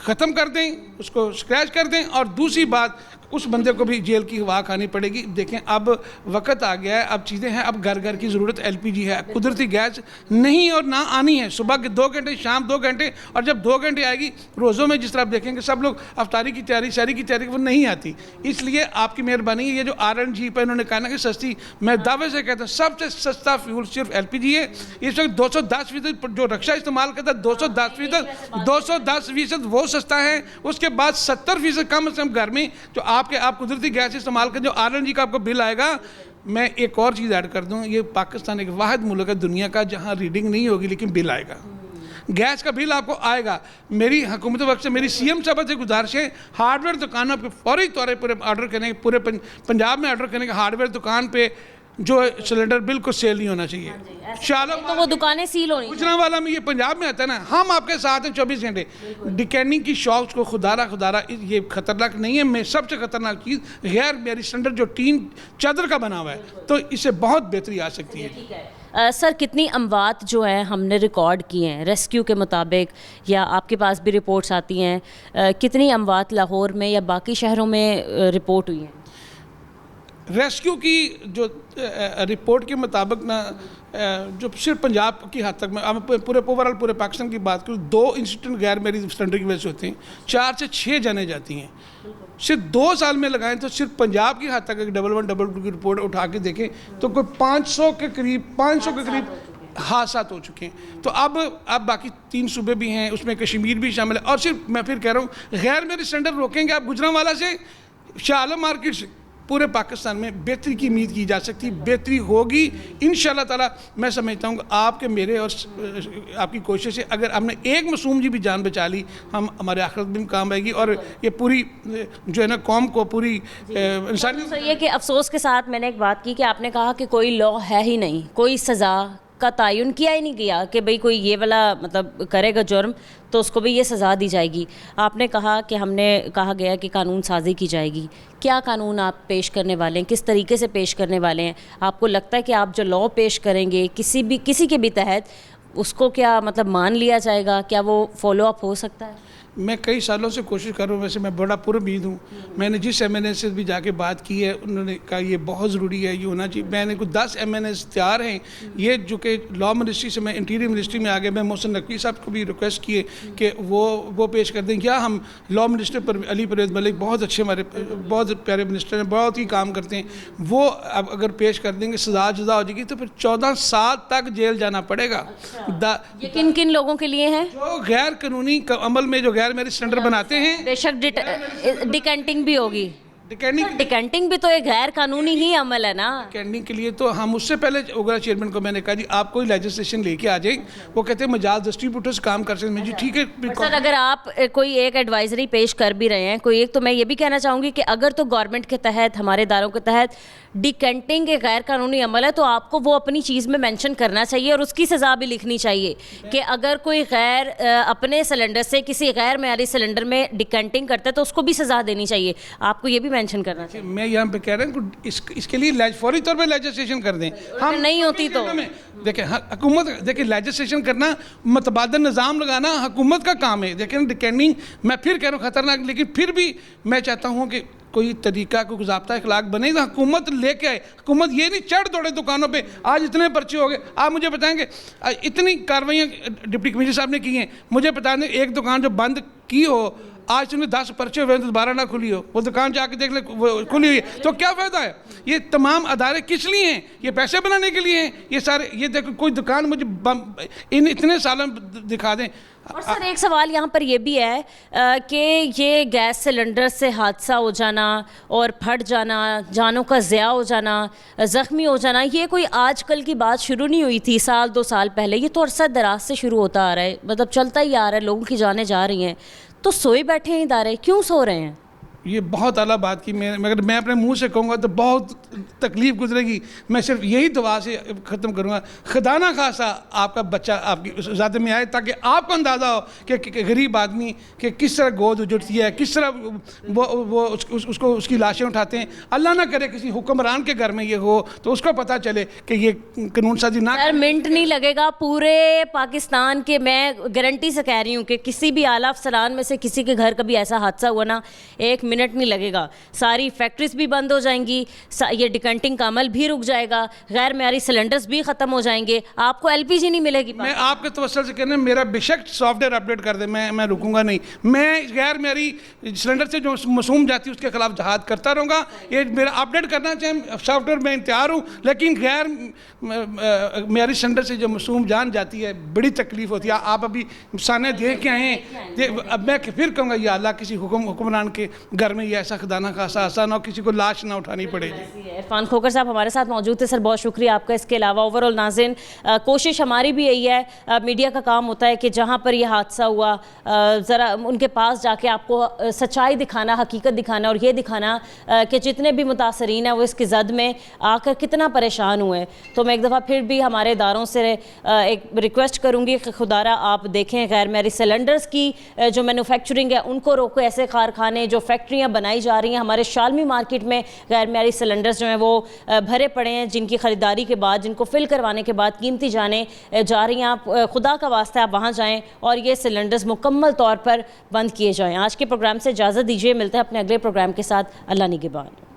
ख़त्म कर दें, उसको स्क्रैच कर दें। और दूसरी बात, उस बंदे को भी जेल की हवा खानी पड़ेगी। देखें, अब वक्त आ गया है, अब चीज़ें हैं, अब घर घर की ज़रूरत LPG है, कुदरती गैस नहीं और ना आनी है। सुबह के 2 घंटे, शाम 2 घंटे, और जब 2 घंटे आएगी रोज़ों में, जिस तरह आप देखेंगे सब लोग अफ्तारी की तैयारी, शहरी की तैयारी, वो नहीं आती। इसलिए आपकी मेहरबानी है, ये जो RNG पर इन्होंने कहा ना कि सस्ती, मैं दावे से कहता हूँ सबसे सस्ता फ्यूल सिर्फ LPG है। इस वक्त 210% जो रक्षा इस्तेमाल करता है, 210% वो सस्ता है। उसके बाद 70% कम से कम घर में जो आप कुदरती गैस इस्तेमाल करें, जो RNG का आपको बिल आएगा। मैं एक और चीज़ ऐड कर दूं, ये पाकिस्तान एक वाहिद मुल्क है दुनिया का जहां रीडिंग नहीं होगी लेकिन बिल आएगा, गैस का बिल आपको आएगा। मेरी हुकूमत वक्त से मेरी CM साहब से गुजारिश है, हार्डवेयर दुकानों पर फौरी तौर पर ऑर्डर करने, पूरे पंजाब में ऑर्डर करने के, हार्डवेयर दुकान पे जो सिलेंडर बिल्कुल सेल नहीं होना चाहिए। तो वो दुकानें सील होनी, गुजरांवाला में, ये पंजाब में आता है ना, हम आपके साथ हैं 24 घंटे। डिकैनिंग की शॉप्स को खुदारा ये खतरनाक नहीं है। मैं सबसे खतरनाक चीज़ गैर मेरी सिलेंडर जो टीन चादर का बना हुआ है, तो इससे बहुत बेहतरी आ सकती है। सर, कितनी अमवात जो है हमने रिकॉर्ड किए हैं रेस्क्यू के मुताबिक, या आपके पास भी रिपोर्ट्स आती हैं, कितनी अमवात लाहौर में या बाकी शहरों में रिपोर्ट हुई हैं? रेस्क्यू की जो रिपोर्ट के मुताबिक ना, जो सिर्फ पंजाब की हद तक, मैं पूरे ओवरऑल पूरे पाकिस्तान की बात करूँ, 2 इंसिडेंट गैर मेरी सिलेंडर की वजह से होते हैं, 4 से 6 जाने जाती हैं। सिर्फ 2 साल में लगाएं तो सिर्फ पंजाब की हद तक एक 1122 की रिपोर्ट उठा के देखें तो कोई 500 के करीब हादसा हो चुके हैं। तो अब बाकी 3 सूबे भी हैं, उसमें कश्मीर भी शामिल है। और सिर्फ मैं फिर कह रहा हूँ, गैर मेरी सिलेंडर रोकेंगे आप गुजरांवाला से, शाह आलम मार्केट से, पूरे पाकिस्तान में बेहतरी की उम्मीद की जा सकती है। बेहतरी होगी इंशाल्लाह ताला। मैं समझता हूँ आपके, मेरे और आपकी कोशिश है, अगर हमने एक मासूम जी भी जान बचा ली, हम हमारे आखिरत में काम आएगी, और ये पूरी जो है ना कौम को पूरी इंसानियत। तो ये कि अफसोस के साथ मैंने एक बात की कि आपने कहा कि कोई लॉ है ही नहीं, कोई सज़ा का तयन किया ही नहीं गया कि भाई कोई ये वाला मतलब करेगा जुर्म तो उसको भी ये सज़ा दी जाएगी। आपने कहा कि हमने कहा गया कि कानून साजी की जाएगी। क्या कानून आप पेश करने वाले हैं, किस तरीके से पेश करने वाले हैं? आपको लगता है कि आप जो लॉ पेश करेंगे किसी के भी तहत, उसको क्या मतलब मान लिया जाएगा, क्या वो फॉलो अप हो सकता है? मैं कई सालों से कोशिश कर रहा हूँ, वैसे मैं बड़ा पुरउम्मीद हूँ। मैंने जिस MNA से भी जाके बात की है, उन्होंने कहा ये बहुत ज़रूरी है, ये होना चाहिए। मैंने कुछ 10 MNAs तैयार हैं, ये जो कि लॉ मिनिस्ट्री से मैं इंटीरियर मिनिस्ट्री में आ गए। मैं मोहसिन नकवी साहब को भी रिक्वेस्ट किए कि वो पेश कर दें, या हम लॉ मिनिस्टर पर अली परवेज़ मलिक बहुत अच्छे, हमारे बहुत प्यारे मिनिस्टर हैं, बहुत ही काम करते हैं, वो अब अगर पेश कर देंगे सज़ा जुदा हो जाएगी तो फिर 14 साल तक जेल जाना पड़ेगा। ये किन किन लोगों के लिए है? जो गैर कानूनी अमल में जो गैर मेरी सिलेंडर बनाते हैं, बेशक डिकेंटिंग भी होगी। डिकेंटिंग भी तो एक गैर कानूनी ही अमल है ना। डिकेंटिंग के लिए तो हम उससे पहले ओगरा चेयरमैन को मैंने कहा जी आप कोई लेजिस्लेशन लेके आ जाए। वो कहते हैं मजाज डिस्ट्रीब्यूटर्स काम कर सकते हैं। जी ठीक है। सर, अगर आप कोई एक एडवाइजरी पेश कर भी रहे हैं, कोई एक, तो मैं ये भी कहना चाहूँगी कि अगर तो गवर्नमेंट के तहत, हमारे इदारों के तहत डिकेंटिंग एक गैर कानूनी अमल है तो आपको वो अपनी चीज़ में मेंशन करना चाहिए और उसकी सज़ा भी लिखनी चाहिए कि अगर कोई गैर अपने सिलेंडर से किसी गैर मेयारी सिलेंडर में डिकेंटिंग करता है तो उसको भी सज़ा देनी चाहिए। आपको ये भी मेंशन करना चाहिए। मैं यहाँ पे कह रहा हूँ इसके लिए फौरी तौर पर लेजिस्लेशन कर दें। हम नहीं होती तो देखें, हुकूमत देखिए लेजिस्लेशन करना, मतबादल निज़ाम लगाना हुकूमत का काम है। देखें डिकेंटिंग मैं फिर कह रहा हूँ खतरनाक, लेकिन फिर भी मैं चाहता हूँ कि कोई तरीका, कोई ज़ाब्ता इखलाक बने तो हुकूमत लेके आए। हुकूमत ये नहीं चढ़ दौड़े दुकानों पे, आज इतने पर्चे हो गए। आप मुझे बताएंगे इतनी कार्रवाइयाँ डिप्टी कमिश्नर साहब ने की हैं, मुझे बता दें एक दुकान जो बंद की हो, आज तुमने 10 पर्चे हुए तो दोबारा ना खुली हो, वो दुकान जाके देख ले वो खुली हुई है, तो क्या फ़ायदा है? ये तमाम अदारे किस लिए हैं? ये पैसे बनाने के लिए हैं ये सारे। ये देखो कोई दुकान मुझे इन इतने सालों दिखा दें। और सर एक सवाल यहाँ पर ये भी है कि ये गैस सिलेंडर से हादसा हो जाना और फट जाना, जानों का ज़िया हो जाना, ज़ख्मी हो जाना, ये कोई आजकल की बात शुरू नहीं हुई थी 2 साल पहले। ये तो अरसा दराज से शुरू होता आ रहा है, मतलब चलता ही आ रहा है, लोगों की जानें जा रही हैं। तो सोए बैठे हैं इदारे, क्यों सो रहे हैं? ये बहुत आला बात की। मगर मैं अपने मुंह से कहूँगा तो बहुत तकलीफ़ गुजरेगी। मैं सिर्फ यही दुआ से ख़त्म करूँगा, खुदा ना खासा आपका बच्चा आपकी ज़ात में आए, ताकि आपको अंदाज़ा हो कि गरीब आदमी कि किस तरह गोद उजड़ती है, किस तरह वो उसको उसकी लाशें उठाते हैं। अल्लाह ना करे किसी हुक्मरान के घर में ये हो तो उसको पता चले कि ये कानून साजी ना। सर मिनट नहीं लगेगा पूरे पाकिस्तान के, मैं गारंटी से कह रही हूँ कि किसी भी आला अफसरान में से किसी के घर कभी ऐसा हादसा हुआ ना, 1 मिनट नहीं लगेगा, सारी फैक्ट्रीज भी बंद हो जाएंगी, ये डिकंटिंग का अमल भी रुक जाएगा, गैर मेयारी सिलेंडर्स भी ख़त्म हो जाएंगे, आपको एलपीजी नहीं मिलेगी। मैं आपके तवस्सुल से कहना, मेरा बेशक सॉफ्टवेयर अपडेट कर दे, मैं रुकूंगा नहीं। मैं गैर मेयारी सिलेंडर से जो मासूम जाती है उसके खिलाफ जहाद करता रहूँगा। ये मेरा अपडेट करना चाहे सॉफ्टवेयर में तैयार हूँ, लेकिन गैर मेयारी सिलेंडर से जो मासूम जान जाती है बड़ी तकलीफ़ होती है। आप अभी सामने देख के आए हैं, अब मैं फिर कहूँगा या अल्लाह किसी हुक्मरान के घर में ये ऐसा खुदाना खासा आसान हो, किसी को लाश ना उठानी पड़ेगी। इरफान खोकर साहब हमारे साथ मौजूद थे, सर बहुत शुक्रिया आपका। इसके अलावा ओवरऑल नाज़रीन कोशिश हमारी भी यही है, मीडिया का काम होता है कि जहाँ पर यह हादसा हुआ ज़रा उनके पास जाके आपको सच्चाई दिखाना, हकीकत दिखाना और ये दिखाना कि जितने भी मुतासरीन हैं वो इसकी जद में आकर कितना परेशान हुए। तो मैं एक दफ़ा फिर भी हमारे इदारों से एक रिक्वेस्ट करूँगी कि खुदारा आप देखें गैर मेयारी सिलेंडर्स की जो मैन्युफैक्चरिंग है उनको रोको। ऐसे कारखाने जो फैक्ट्रियाँ बनाई जा रही हैं, हमारे शालमी मार्केट में गैर मेयारी सिलेंडर्स जो हैं वो भरे पड़े हैं, जिनकी ख़रीदारी के बाद, जिनको फिल करवाने के बाद कीमती जाने जा रही हैं। आप खुदा का वास्ता आप वहाँ जाएँ और ये सिलेंडर्स मुकम्मल तौर पर बंद किए जाएँ। आज के प्रोग्राम से इजाज़त दीजिए, मिलते हैं अपने अगले प्रोग्राम के साथ। अल्लाह निगहबान।